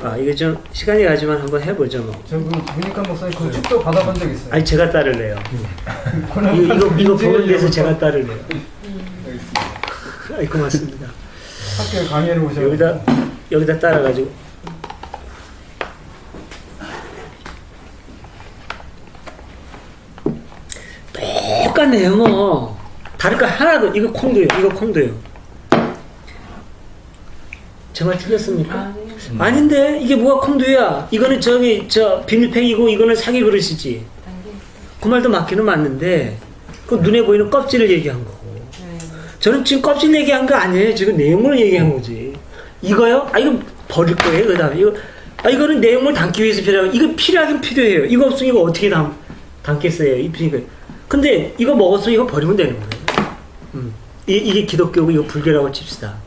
아 이게 좀 시간이 가지만 한번 해보죠 뭐. 저 보니까 목사님 그 축도 받아본 적 있어요. 아니 제가 따를래요. 이거 보는 데서 제가 따를래요. 아이 고맙습니다. 학교에 강의를 오셔서 여기다 따라가지고. 똑같네요 뭐. 다를 거 하나도. 이거 콩도요. 이거 콩도요. 정말 틀렸습니까? 아닌데 이게 뭐가 콩두야? 이거는 저 비닐팩이고 이거는 사기 그릇이지. 그 말도 맞기는 맞는데 그 눈에 보이는 껍질을 얘기한 거고. 저는 지금 껍질 얘기한 거 아니에요. 지금 내용을 얘기한 거지. 이거요? 아 이거 버릴 거예요. 그다음에 이거는 내용을 담기 위해서 필요하고 이거 필요하긴 필요해요. 이거 없으면 이거 어떻게 담겠어요? 이거. 근데 이거 먹었으면 이거 버리면 되는 거예요. 이게 기독교고 이거 불교라고 칩시다.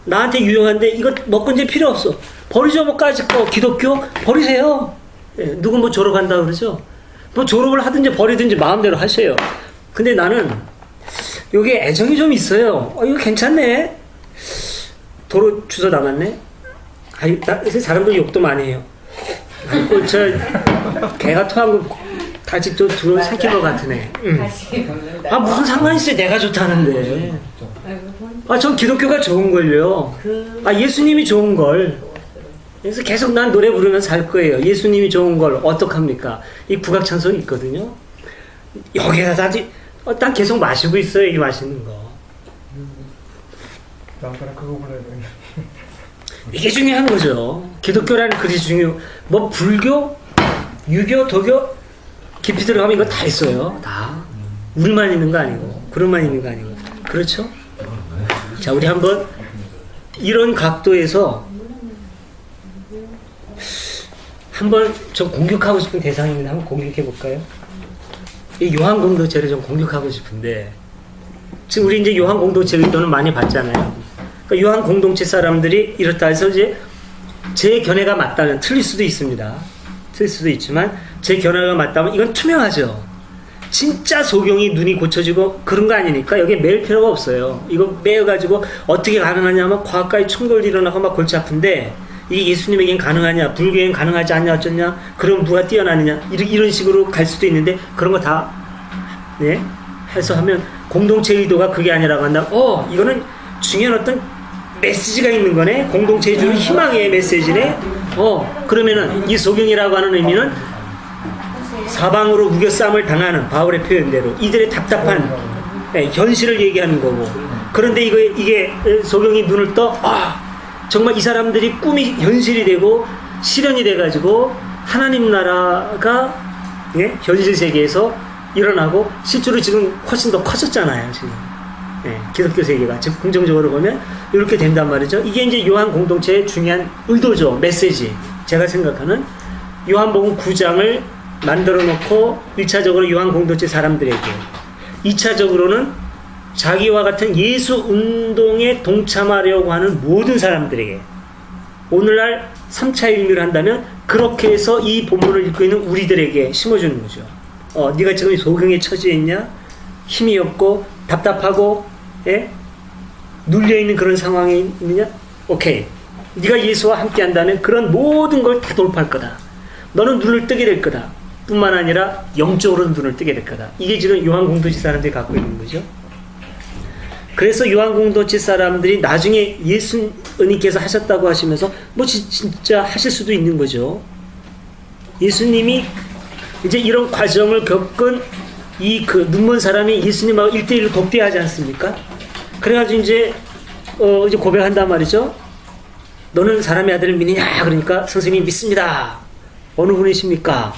나한테 유용한데 이거 먹고 이제 필요 없어. 버리죠. 뭐까지 거 기독교 버리세요. 예, 누구 뭐 졸업한다 그러죠. 뭐 졸업을 하든지 버리든지 마음대로 하세요. 근데 나는 여기에 애정이 좀 있어요. 이거 괜찮네. 도로 주워 담았네. 사람들 욕도 많이 해요. 아이고 저 개가 토한 거 다시 또 들어 삼킨 것 같으네. 아 무슨 상관이 있어요. 내가 좋다는데. 전 기독교가 좋은걸요. 예수님이 좋은걸. 그래서 계속 난 노래 부르면서 할 거예요. 예수님이 좋은걸 어떡합니까? 이 국악찬송이 있거든요. 여기다 난 계속 마시고 있어요. 이 맛있는 거. 남편은 그거 불러야 돼. 이게 중요한 거죠. 기독교라는 그리 뭐 불교, 유교, 도교 깊이 들어가면 이거 다 있어요. 다. 우리만 있는 거 아니고 그런만 있는 거 아니고. 그렇죠? 자, 우리 한번 이런 각도에서 한번 좀 공격하고 싶은 대상입니다. 한번 공격해 볼까요? 이 요한 공동체를 좀 공격하고 싶은데 지금 우리 이제 요한 공동체 의도는 많이 봤잖아요. 그러니까 요한 공동체 사람들이 이렇다 해서 이제 제 견해가 맞다면 틀릴 수도 있습니다. 틀릴 수도 있지만 제 견해가 맞다면 이건 투명하죠. 진짜 소경이 눈이 고쳐지고 그런 거 아니니까 여기에 매일 필요가 없어요. 이거 매여가지고 어떻게 가능하냐면 과학가에 충돌이 일어나고 막 골치 아픈데 이게 예수님에겐 가능하냐, 불교엔 가능하지 않냐, 어쩌냐, 그럼 누가 뛰어나느냐, 이런 식으로 갈 수도 있는데 그런 거 다, 네? 해서 하면 공동체 의도가 그게 아니라고 한다면, 이거는 중요한 어떤 메시지가 있는 거네? 공동체에 주는 희망의 메시지네? 그러면은 이 소경이라고 하는 의미는 사방으로 우겨싸움을 당하는 바울의 표현대로 이들의 답답한 현실을 얘기하는 거고. 그런데 이게 소경이 눈을 떠, 정말 이 사람들이 꿈이 현실이 되고 실현이 돼가지고 하나님 나라가 현실 세계에서 일어나고 실제로 지금 훨씬 더 커졌잖아요. 지금 기독교 세계가 즉 긍정적으로 보면 이렇게 된단 말이죠. 이게 이제 요한 공동체의 중요한 의도죠. 메시지. 제가 생각하는 요한복음 9장을 만들어 놓고 1차적으로 요한 공동체 사람들에게 2차적으로는 자기와 같은 예수 운동에 동참하려고 하는 모든 사람들에게 오늘날 3차 의미를 한다면 그렇게 해서 이 본문을 읽고 있는 우리들에게 심어주는 거죠. 네가 지금 소경에 처지에 있냐? 힘이 없고 답답하고 눌려있는 그런 상황에 있느냐? 오케이. 네가 예수와 함께 한다면 그런 모든 걸 다 돌파할 거다. 너는 눈을 뜨게 될 거다. 뿐만 아니라 영적으로도 눈을 뜨게 될 거다. 이게 지금 요한 공동체 사람들이 갖고 있는 거죠. 그래서 요한 공동체 사람들이 나중에 예수님께서 하셨다고 하시면서 뭐 진짜 하실 수도 있는 거죠. 예수님이 이제 이런 과정을 겪은 이 눈먼 사람이 예수님하고 1대1로 독대하지 않습니까? 그래가지고 이제 고백한단 말이죠. 너는 사람의 아들을 믿느냐? 그러니까 선생님이 믿습니다. 어느 분이십니까?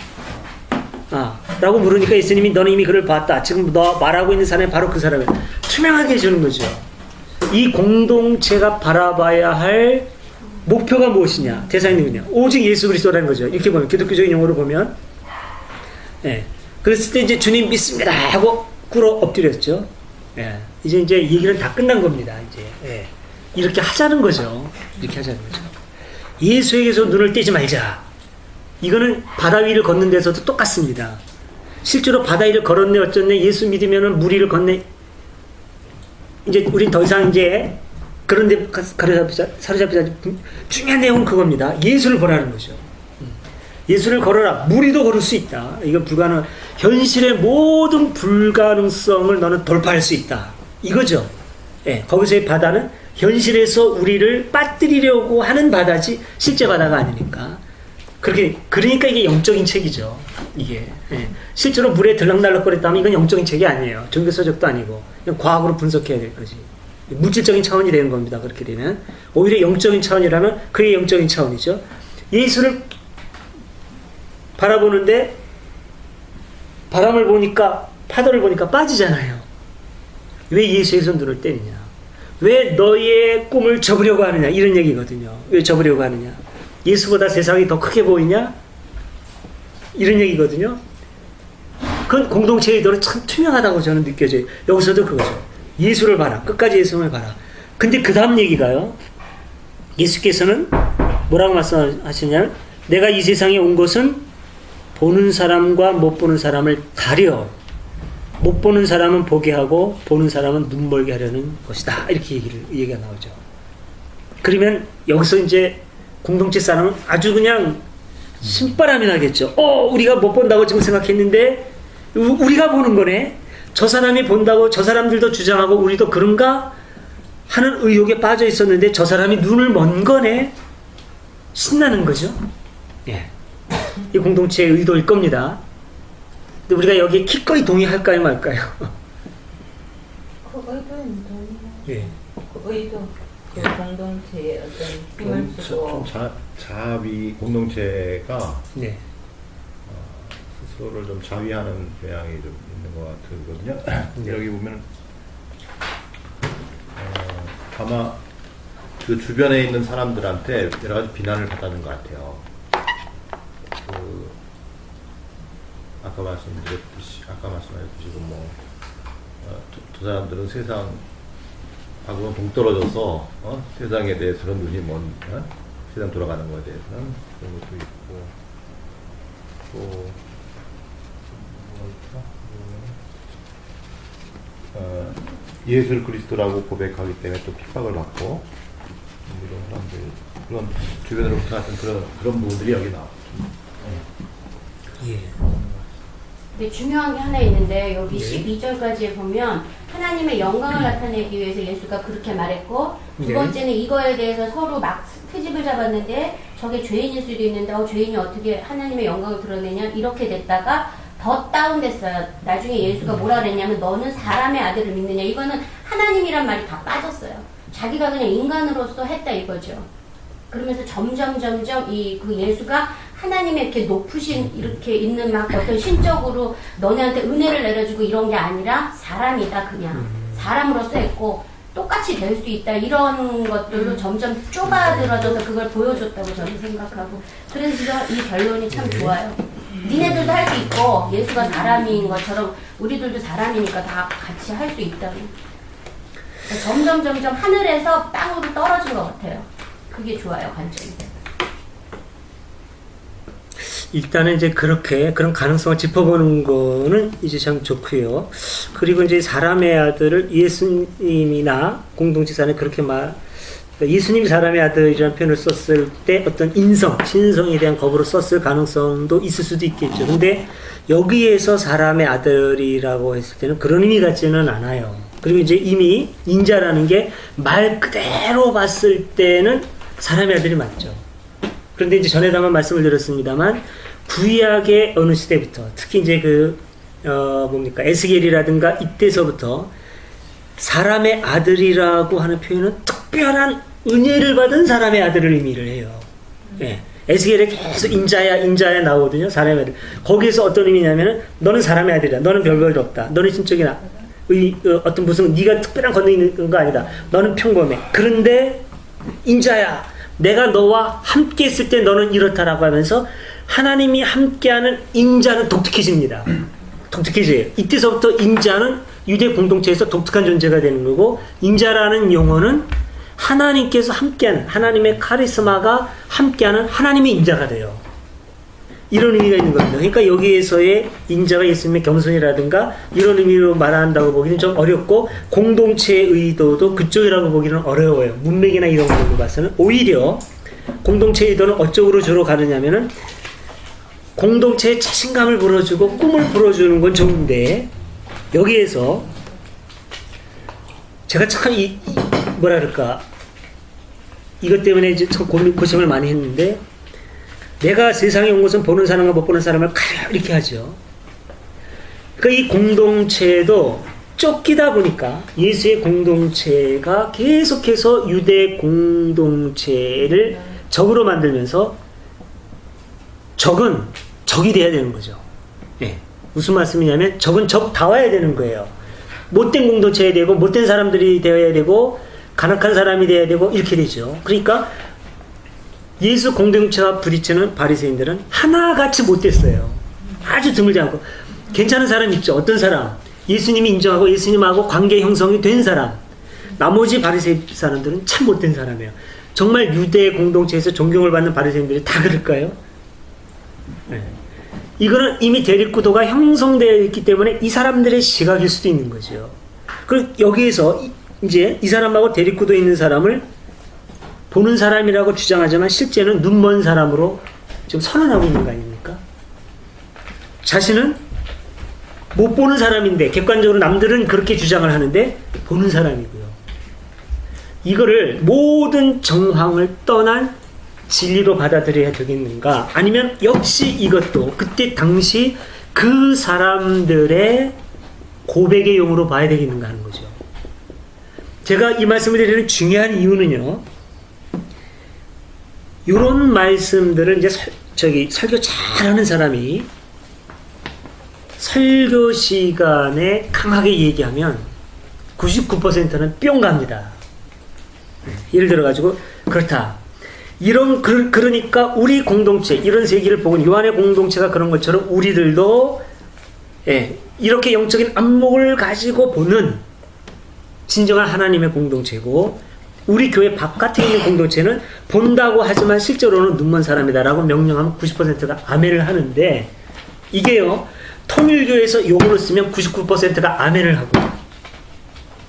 라고 물으니까 예수님이 너는 이미 그를 봤다. 지금 너 말하고 있는 사람이 바로 그 사람을 투명하게 해주는 거죠. 이 공동체가 바라봐야 할 목표가 무엇이냐? 대상이 누구냐? 오직 예수 그리스도라는 거죠. 이렇게 보면 기독교적인 용어로 보면 그랬을 때 이제 주님 믿습니다 하고 꿇어 엎드렸죠. 예. 이제 얘기는 다 끝난 겁니다. 이제 예. 이렇게 하자는 거죠. 이렇게 하자는 거죠. 예수에게서 눈을 떼지 말자. 이거는 바다 위를 걷는 데서도 똑같습니다. 실제로 바다 위를 걸었네 어쩌네 예수 믿으면은 물 위를 걷네. 이제 우린 더 이상 이제 그런데 사로잡히자 중요한 내용은 그겁니다. 예수를 보라는 거죠. 예수를 걸어라. 물 위도 걸을 수 있다. 이건 불가능. 현실의 모든 불가능성을 너는 돌파할 수 있다. 이거죠. 예, 거기서의 바다는 현실에서 우리를 빠뜨리려고 하는 바다지 실제 바다가 아니니까. 그러니까 이게 영적인 책이죠. 이게 예. 실제로 물에 들락날락거렸다면 이건 영적인 책이 아니에요. 종교서적도 아니고 그냥 과학으로 분석해야 될 거지. 물질적인 차원이 되는 겁니다. 그렇게 되면 오히려 영적인 차원이라면 그게 영적인 차원이죠. 예수를 바라보는데 바람을 보니까 파도를 보니까 빠지잖아요. 왜 예수에서 눈을 떼느냐? 왜 너의 꿈을 접으려고 하느냐? 이런 얘기거든요. 왜 접으려고 하느냐? 예수보다 세상이 더 크게 보이냐? 이런 얘기거든요. 그건 공동체의 의도로 참 투명하다고 저는 느껴져요. 여기서도 그거죠. 예수를 봐라. 끝까지 예수를 봐라. 근데 그 다음 얘기가요. 예수께서는 뭐라고 말씀하시냐면 내가 이 세상에 온 것은 보는 사람과 못 보는 사람을 가려 못 보는 사람은 보게 하고 보는 사람은 눈멀게 하려는 것이다. 이렇게 얘기가 나오죠. 그러면 여기서 이제 공동체 사람은 아주 그냥 신바람이 나겠죠. 우리가 못 본다고 지금 생각했는데 우리가 보는 거네. 저 사람이 본다고 저 사람들도 주장하고 우리도 그런가 하는 의혹에 빠져 있었는데 저 사람이 눈을 먼 거네. 신나는 거죠. 예. 이 공동체의 의도일 겁니다. 근데 우리가 여기에 기꺼이 동의할까요 말까요? 그 의도는 동의해요. 예. 그 의도. 그 공동체의 어떤 힘을 쓰고 좀 자위 공동체가 네. 스스로를 좀 자위하는 경향이 좀 있는 것 같거든요. 네. 여기 보면 아마 그 주변에 있는 사람들한테 여러 가지 비난을 받는 것 같아요. 아까 말씀하셨듯이 두 사람들은 세상하고는 동떨어져서 세상에 대해서는 눈이 먼 세상 돌아가는 것에 대해서는 그런 것도 있고 또 예수를 그리스도라고 고백하기 때문에 또 핍박을 받고 이런 사람들 그런 주변으로부터 하여튼 그런 부분들이 여기 나왔죠. 예. 근데 중요한 게 하나 있는데 여기 12절까지 보면 하나님의 영광을 나타내기 위해서 예수가 그렇게 말했고 두 번째는 이거에 대해서 서로 막 트집을 잡았는데 저게 죄인일 수도 있는데 죄인이 어떻게 하나님의 영광을 드러내냐 이렇게 됐다가 더 다운됐어요. 나중에 예수가 뭐라 그랬냐면 너는 사람의 아들을 믿느냐. 이거는 하나님이란 말이 다 빠졌어요. 자기가 그냥 인간으로서 했다 이거죠. 그러면서 점점 그 예수가 하나님의 이렇게 높으신 이렇게 있는 막 어떤 신적으로 너네한테 은혜를 내려주고 이런 게 아니라 사람이다 그냥 사람으로서 했고 똑같이 될 수 있다 이런 것들로 점점 좁아들어져서 그걸 보여줬다고 저는 생각하고 그래서 이 결론이 참 좋아요. 니네들도 할 수 있고 예수가 사람인 것처럼 우리들도 사람이니까 다 같이 할 수 있다고. 점점 하늘에서 땅으로 떨어진 것 같아요. 그게 좋아요 관점이. 일단은 이제 그런 가능성을 짚어보는 거는 이제 참 좋고요. 그리고 이제 사람의 아들을 예수님이나 공동체사는 그렇게 예수님이 사람의 아들이라는 표현을 썼을 때 어떤 신성에 대한 거부로 썼을 가능성도 있을 수도 있겠죠. 근데 여기에서 사람의 아들이라고 했을 때는 그런 의미 같지는 않아요. 그리고 이제 이미 인자라는 게 말 그대로 봤을 때는 사람의 아들이 맞죠. 그런데 이제 전에도 한번 말씀을 드렸습니다만 구약의 어느 시대부터 특히 이제 에스겔이라든가 이때서부터 사람의 아들이라고 하는 표현은 특별한 은혜를 받은 사람의 아들을 의미를 해요. 예. 에스겔에 계속 인자야 나오거든요. 사람의 아들. 거기에서 어떤 의미냐면은 너는 사람의 아들이다. 너는 별별 없다. 너는 신적인 어떤 무슨 네가 특별한 권능이 있는 거 아니다. 너는 평범해. 그런데 인자야. 내가 너와 함께 있을 때 너는 이렇다라고 하면서 하나님이 함께하는 인자는 독특해집니다. 독특해져요. 이때서부터 인자는 유대 공동체에서 독특한 존재가 되는 거고, 인자라는 용어는 하나님께서 함께하는, 하나님의 카리스마가 함께하는 하나님의 인자가 돼요. 이런 의미가 있는 겁니다. 그러니까 여기에서의 인자가 예수님의 겸손이라든가 이런 의미로 말한다고 보기는 좀 어렵고, 공동체의 의도도 그쪽이라고 보기는 어려워요. 문맥이나 이런 걸로 봐서는. 오히려 공동체의 의도는 어쪽으로 주로 가느냐면은 공동체의 자신감을 불어주고 꿈을 불어주는 건 좋은데, 여기에서 제가 참 뭐라 그럴까, 이것 때문에 이제 참 고심을 많이 했는데, 내가 세상에 온 것은 보는 사람과 못 보는 사람을 가려 이렇게 하죠. 그러니까 이 공동체도 쫓기다 보니까 예수의 공동체가 계속해서 유대 공동체를 적으로 만들면서 적은 적이 돼야 되는 거죠. 예. 무슨 말씀이냐면 적은 적다워야 되는 거예요. 못된 공동체야 되고 못된 사람들이 되어야 되고 간악한 사람이 돼야 되고 이렇게 되죠. 그러니까 예수 공동체와 부딪히는 바리새인들은 하나같이 못됐어요. 아주 드물지 않고. 괜찮은 사람 있죠. 어떤 사람? 예수님이 인정하고 예수님하고 관계 형성이 된 사람. 나머지 바리새인 사람들은 참 못된 사람이에요. 정말 유대 공동체에서 존경을 받는 바리새인들이 다 그럴까요? 네. 이거는 이미 대립구도가 형성되어 있기 때문에 이 사람들의 시각일 수도 있는 거죠. 그리고 여기에서 이제 이 사람하고 대립구도에 있는 사람을 보는 사람이라고 주장하지만 실제는 눈먼 사람으로 지금 선언하고 있는 거 아닙니까? 자신은 못 보는 사람인데, 객관적으로 남들은 그렇게 주장을 하는데 보는 사람이고요. 이거를 모든 정황을 떠난 진리로 받아들여야 되겠는가? 아니면 역시 이것도 그때 당시 그 사람들의 고백의 용으로 봐야 되겠는가 하는 거죠. 제가 이 말씀을 드리는 중요한 이유는요, 이런 말씀들을 이제 설교 잘하는 사람이 설교 시간에 강하게 얘기하면 99%는 뿅 갑니다. 예를 들어가지고, 그렇다. 그러니까 우리 공동체, 이런 세계를 보고 요한의 공동체가 그런 것처럼 우리들도, 예, 이렇게 영적인 안목을 가지고 보는 진정한 하나님의 공동체고, 우리 교회 바깥에 있는 공동체는 본다고 하지만 실제로는 눈먼 사람이다라고 명령하면 90%가 아멘을 하는데, 이게요, 통일교에서 용어로 쓰면 99%가 아멘을 하고,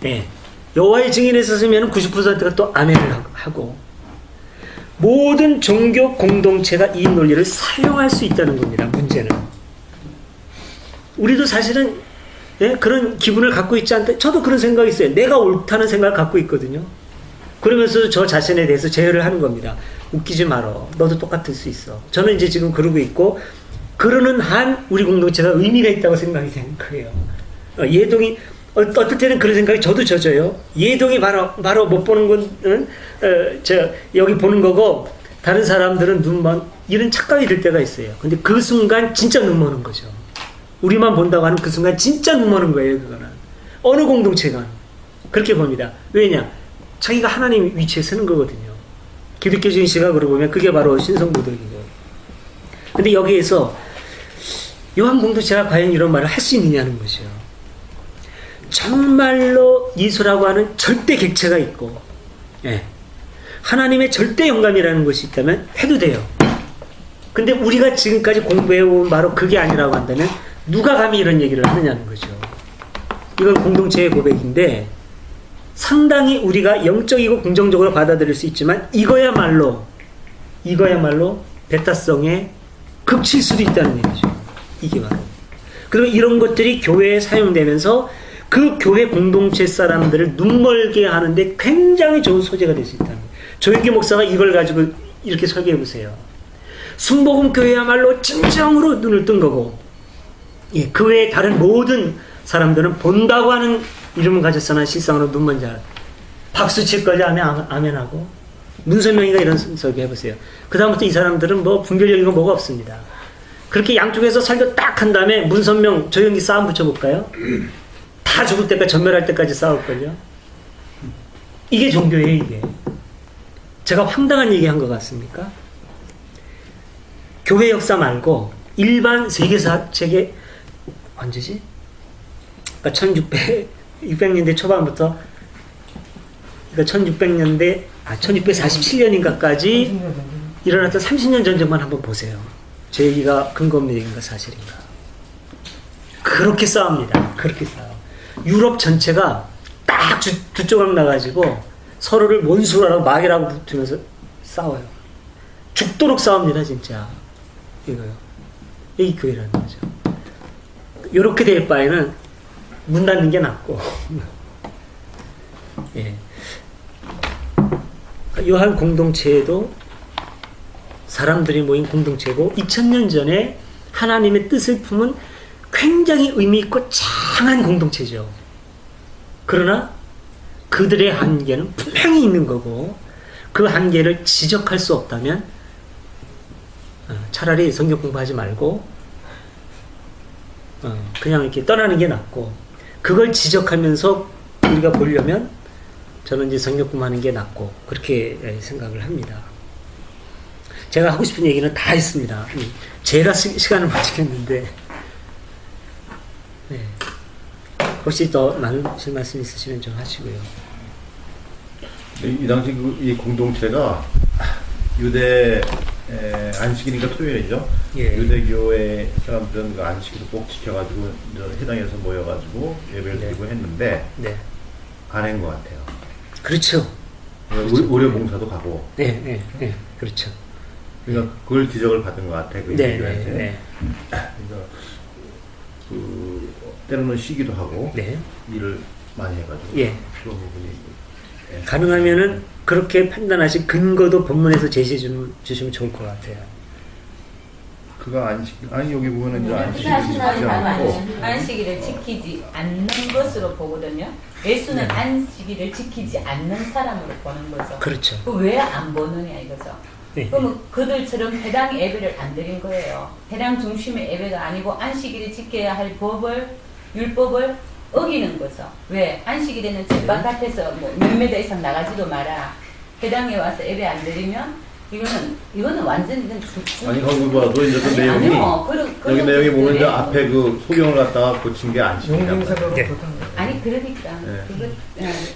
예, 여호와의 증인에서 쓰면 90%가 또 아멘을 하고, 모든 종교 공동체가 이 논리를 사용할 수 있다는 겁니다. 문제는 우리도 사실은, 예, 그런 기분을 갖고 있지 않다. 저도 그런 생각이 있어요. 내가 옳다는 생각을 갖고 있거든요. 그러면서 저 자신에 대해서 제어를 하는 겁니다. 웃기지 말어. 너도 똑같을 수 있어. 저는 이제 지금 그러고 있고, 그러는 한 우리 공동체가 의미가 있다고 생각이 되는 거예요. 예동이, 어떨 때는 그런 생각이 저도 젖어요. 예동이 바로 못 보는 건, 여기 보는 거고, 다른 사람들은 눈먼, 이런 착각이 들 때가 있어요. 근데 그 순간 진짜 눈머는 거죠. 우리만 본다고 하는 그 순간 진짜 눈머는 거예요, 그거는. 어느 공동체가 그렇게 봅니다. 왜냐? 자기가 하나님 위치에 서는 거거든요. 기독교적인 시각으로 보면 그게 바로 신성모독이고. 근데 여기에서 요한 공동체가 과연 이런 말을 할 수 있느냐는 거죠. 정말로 예수라고 하는 절대 객체가 있고, 예, 하나님의 절대 영감이라는 것이 있다면 해도 돼요. 근데 우리가 지금까지 공부해온 바로 그게 아니라고 한다면 누가 감히 이런 얘기를 하느냐는 거죠. 이건 공동체의 고백인데, 상당히 우리가 영적이고 긍정적으로 받아들일 수 있지만 이거야말로 배타성의 극치일 수도 있다는 얘기죠. 이게 바로. 그리고 이런 것들이 교회에 사용되면서 그 교회 공동체 사람들을 눈멀게 하는데 굉장히 좋은 소재가 될 수 있다는 거예요. 조영기 목사가 이걸 가지고 이렇게 설계해 보세요. 순복음 교회야말로 진정으로 눈을 뜬 거고, 예, 그 외에 다른 모든 사람들은 본다고 하는 이름을 가졌으나 실상으로 눈먼 자. 박수 칠 거지 아멘하고. 문선명이가 이런 설계 해보세요. 그 다음부터 이 사람들은 뭐 분별력이고 뭐가 없습니다. 그렇게 양쪽에서 설교 딱 한 다음에 문선명, 조영기 싸움 붙여볼까요? 다 죽을 때까지, 전멸할 때까지 싸울걸요. 이게 종교예요, 이게. 제가 황당한 얘기 한 것 같습니까? 교회 역사 말고 일반 세계 언제지? 그러니까 600년대 초반부터 그러니까 1647년인가까지 일어났던 30년 전쟁만 한번 보세요. 제 얘기가 근거 없는 얘기인가 사실인가. 그렇게 싸웁니다. 그렇게 싸워. 유럽 전체가 딱 두 조각 나가지고 서로를 원수라고 막이라고 붙으면서 싸워요. 죽도록 싸웁니다, 진짜. 이거요. 이게 교회라는 거죠. 요렇게 될 바에는 문 닫는 게 낫고. 예. 요한 공동체에도 사람들이 모인 공동체고 2000년 전에 하나님의 뜻을 품은 굉장히 의미 있고 장한 공동체죠. 그러나 그들의 한계는 분명히 있는 거고 그 한계를 지적할 수 없다면 차라리 성경 공부하지 말고 그냥 이렇게 떠나는 게 낫고 그걸 지적하면서 우리가 보려면 저는 이제 성경 공부하는 게 낫고 그렇게 생각을 합니다. 제가 하고 싶은 얘기는 다 했습니다. 제가 시간을 못 지켰는데 네. 혹시 더 많으신 말씀 있으시면 좀 하시고요. 이 당시 이 공동체가 유대 안식일이니까 토요일이죠. 예. 유대교회 사람들은 그 안식일을 꼭 지켜가지고 회당에서 모여가지고 예배를 드리고 했는데 안 한 것 같아요. 그렇죠. 의료 봉사도 가고. 네, 그렇죠. 그러니까 그걸 지적을 받은 것 같아. 그 유대교회한테. 그러니까 때로는 쉬기도 하고 일을 많이 해가지고 그런 부분이 가능하면은 그렇게 판단하신 근거도 본문에서 제시해 주시면 좋을 것 같아요. 그가 아니 여기 보면은 이제 안식일을 지키지 않고 안식일을 지키지 않는 것으로 보거든요. 예수는 안식일을 지키지 않는 사람으로 보는 거죠. 그렇죠. 왜 안 보느냐 이거죠. 그러면 그들처럼 해당 예배를 안 드린 거예요. 해당 중심의 예배가 아니고 안식일을 지켜야 할 율법을 어기는 거죠. 왜? 안식일에는 집 바깥에서 뭐 몇 미터 이상 나가지도 마라. 해당에 와서 예배 안 드리면 이거는 완전 아니 거기 봐도 이제 그 내용이 여기 내용이 보면 이제 앞에 그 소경을 갖다가 고친 게 안식이다. 아니 그러니까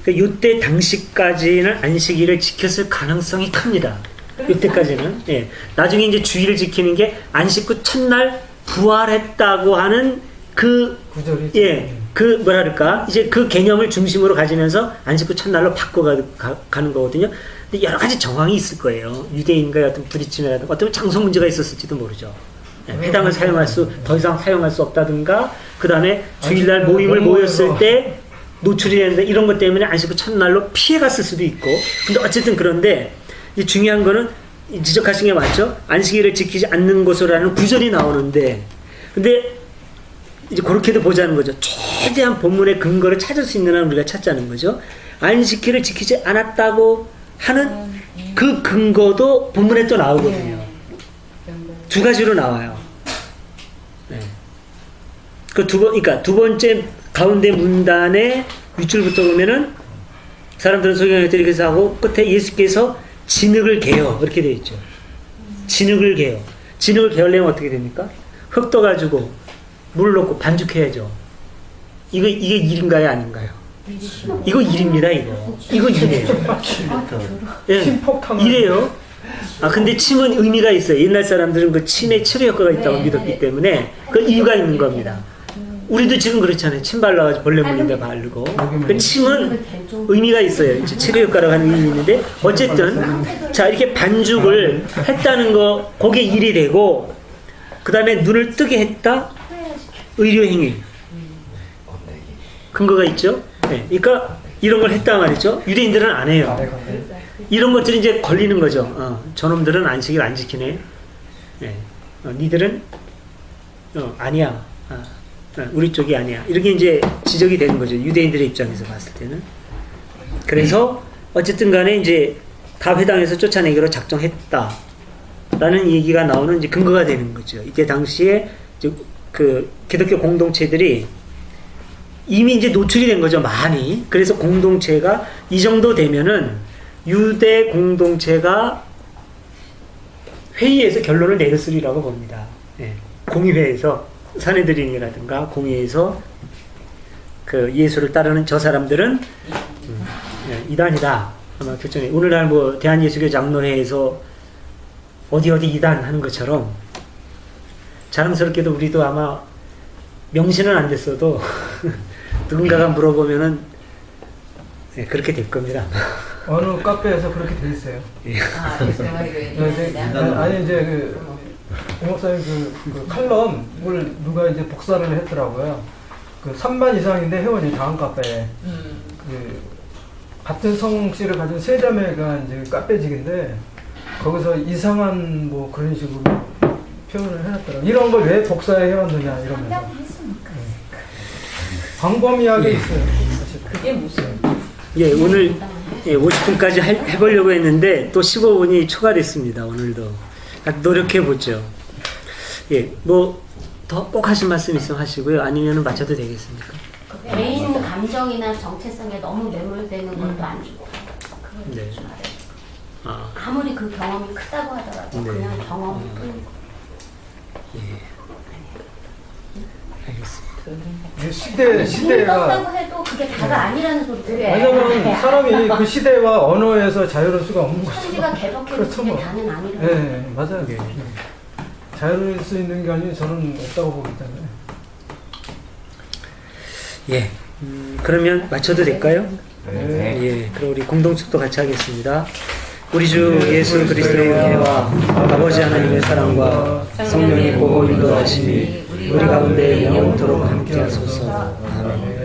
이때 당시까지는 안식일을 지켰을 가능성이 큽니다. 이때까지는 나중에 이제 주일을 지키는 게 안식 후 첫날 부활했다고 하는 그 그 뭐랄까 이제 그 개념을 중심으로 가지면서 안식 후 첫날로 바꿔가는 거거든요. 근데 여러 가지 정황이 있을 거예요. 유대인과의 어떤 부딪힘이라든가 어떤 장소 문제가 있었을지도 모르죠. 회당을 더 이상 사용할 수 없다든가 그 다음에 주일날 모임을 모였을 때 노출이 되는데 이런 것 때문에 안식 후 첫날로 피해갔을 수도 있고 근데 어쨌든 그런데 중요한 거는 지적하신 게 맞죠? 안식일을 지키지 않는 것으로라는 구절이 나오는데 근데 이제 그렇게도 보자는 거죠. 최대한 본문의 근거를 찾을 수 있는 한 우리가 찾자는 거죠. 안식일을 지키지 않았다고 하는 그 근거도 본문에 또 나오거든요. 두 가지로 나와요. 그러니까 두 번째 가운데 문단의 윗줄부터 보면은 사람들은 소경을 드리기서 하고 끝에 예수께서 진흙을 개어 그렇게 되어 있죠. 진흙을 개어. 진흙을 개어려면 어떻게 됩니까? 흙 떠가지고 물 넣고 반죽해야죠. 이게 일인가요, 아닌가요? 이거 일입니다, 이거. 이거 일이에요. 이래요. 근데 침은 의미가 있어요. 옛날 사람들은 그 침에 치료 효과가 있다고 믿었기 때문에 그 이유가 있는 겁니다. 우리도 지금 그렇잖아요. 침 발라가지고 벌레 물린데 바르고. 그 침은 의미가 있어요. 치료 효과라고 하는 의미 있는데 어쨌든 자 이렇게 반죽을 했다는 거 그게 일이 되고 그 다음에 눈을 뜨게 했다. 의료행위. 근거가 있죠. 그러니까 이런 걸 했다 말이죠. 유대인들은 안 해요. 이런 것들이 이제 걸리는 거죠. 저놈들은 안식일 안 지키네. 니들은 아니야. 우리 쪽이 아니야. 이렇게 이제 지적이 되는 거죠. 유대인들의 입장에서 봤을 때는. 그래서 어쨌든 간에 이제 다 회당에서 쫓아내기로 작정했다. 라는 얘기가 나오는 이제 근거가 되는 거죠. 이때 당시에 그 기독교 공동체들이 이미 이제 노출이 된 거죠. 많이. 그래서 공동체가 이 정도 되면은 유대 공동체가 회의에서 결론을 내렸으리라고 봅니다. 공의회에서 사내들인이라든가 공회에서 그 예수를 따르는 저 사람들은 이단이다 아마 결정해. 오늘날 뭐 대한예수교 장로회에서 어디 이단 하는 것처럼 자랑스럽게도 우리도 아마 명시는 안 됐어도 누군가가 물어보면은 그렇게 될 겁니다. 어느 카페에서 그렇게 돼 있어요. 아니 이제 그 목사님 그 칼럼을 누가 이제 복사를 했더라고요. 그 3만 이상인데 회원이 다음 카페에 그 같은 성씨를 가진 세 자매가 이제 카페직인데 거기서 이상한 뭐 그런 식으로 표현을 해놨더라고요. 이런 걸 왜 복사해 해왔느냐 이러면서 광범위하게 있어요. 그게 무슨? 예, 오늘 50분까지 해보려고 했는데 또 15분이 초과됐습니다. 오늘도 노력해보죠. 예, 뭐 더 꼭 하신 말씀 있으면 하시고요. 아니면 마쳐도 되겠습니까? 개인 감정이나 정체성에 너무 매몰되는 것도 안 좋고 네. 아무리 그 경험이 크다고 하더라도 네. 그냥 경험뿐이고. 예. 시대가 떴다고 해도 그게 다가 아니라는 소리죠. 왜냐면 사람이 그 시대와 언어에서 자유로울 수가 없는 거죠. 천지가 개벽해도 그렇죠, 그게 뭐. 다는 아니라는 네, 맞아요. 자유로울 수 있는 게 아니면 저는 없다고 보기 때문에. 예. 그러면 마쳐도 될까요? 네. 예. 그럼 우리 공동축도 같이 하겠습니다. 우리 주 예수 그리스도의 은혜와 아버지 하나님의 사랑과 성령의 보호 인도하심이 우리 가운데 영원토록 함께하소서. 아멘.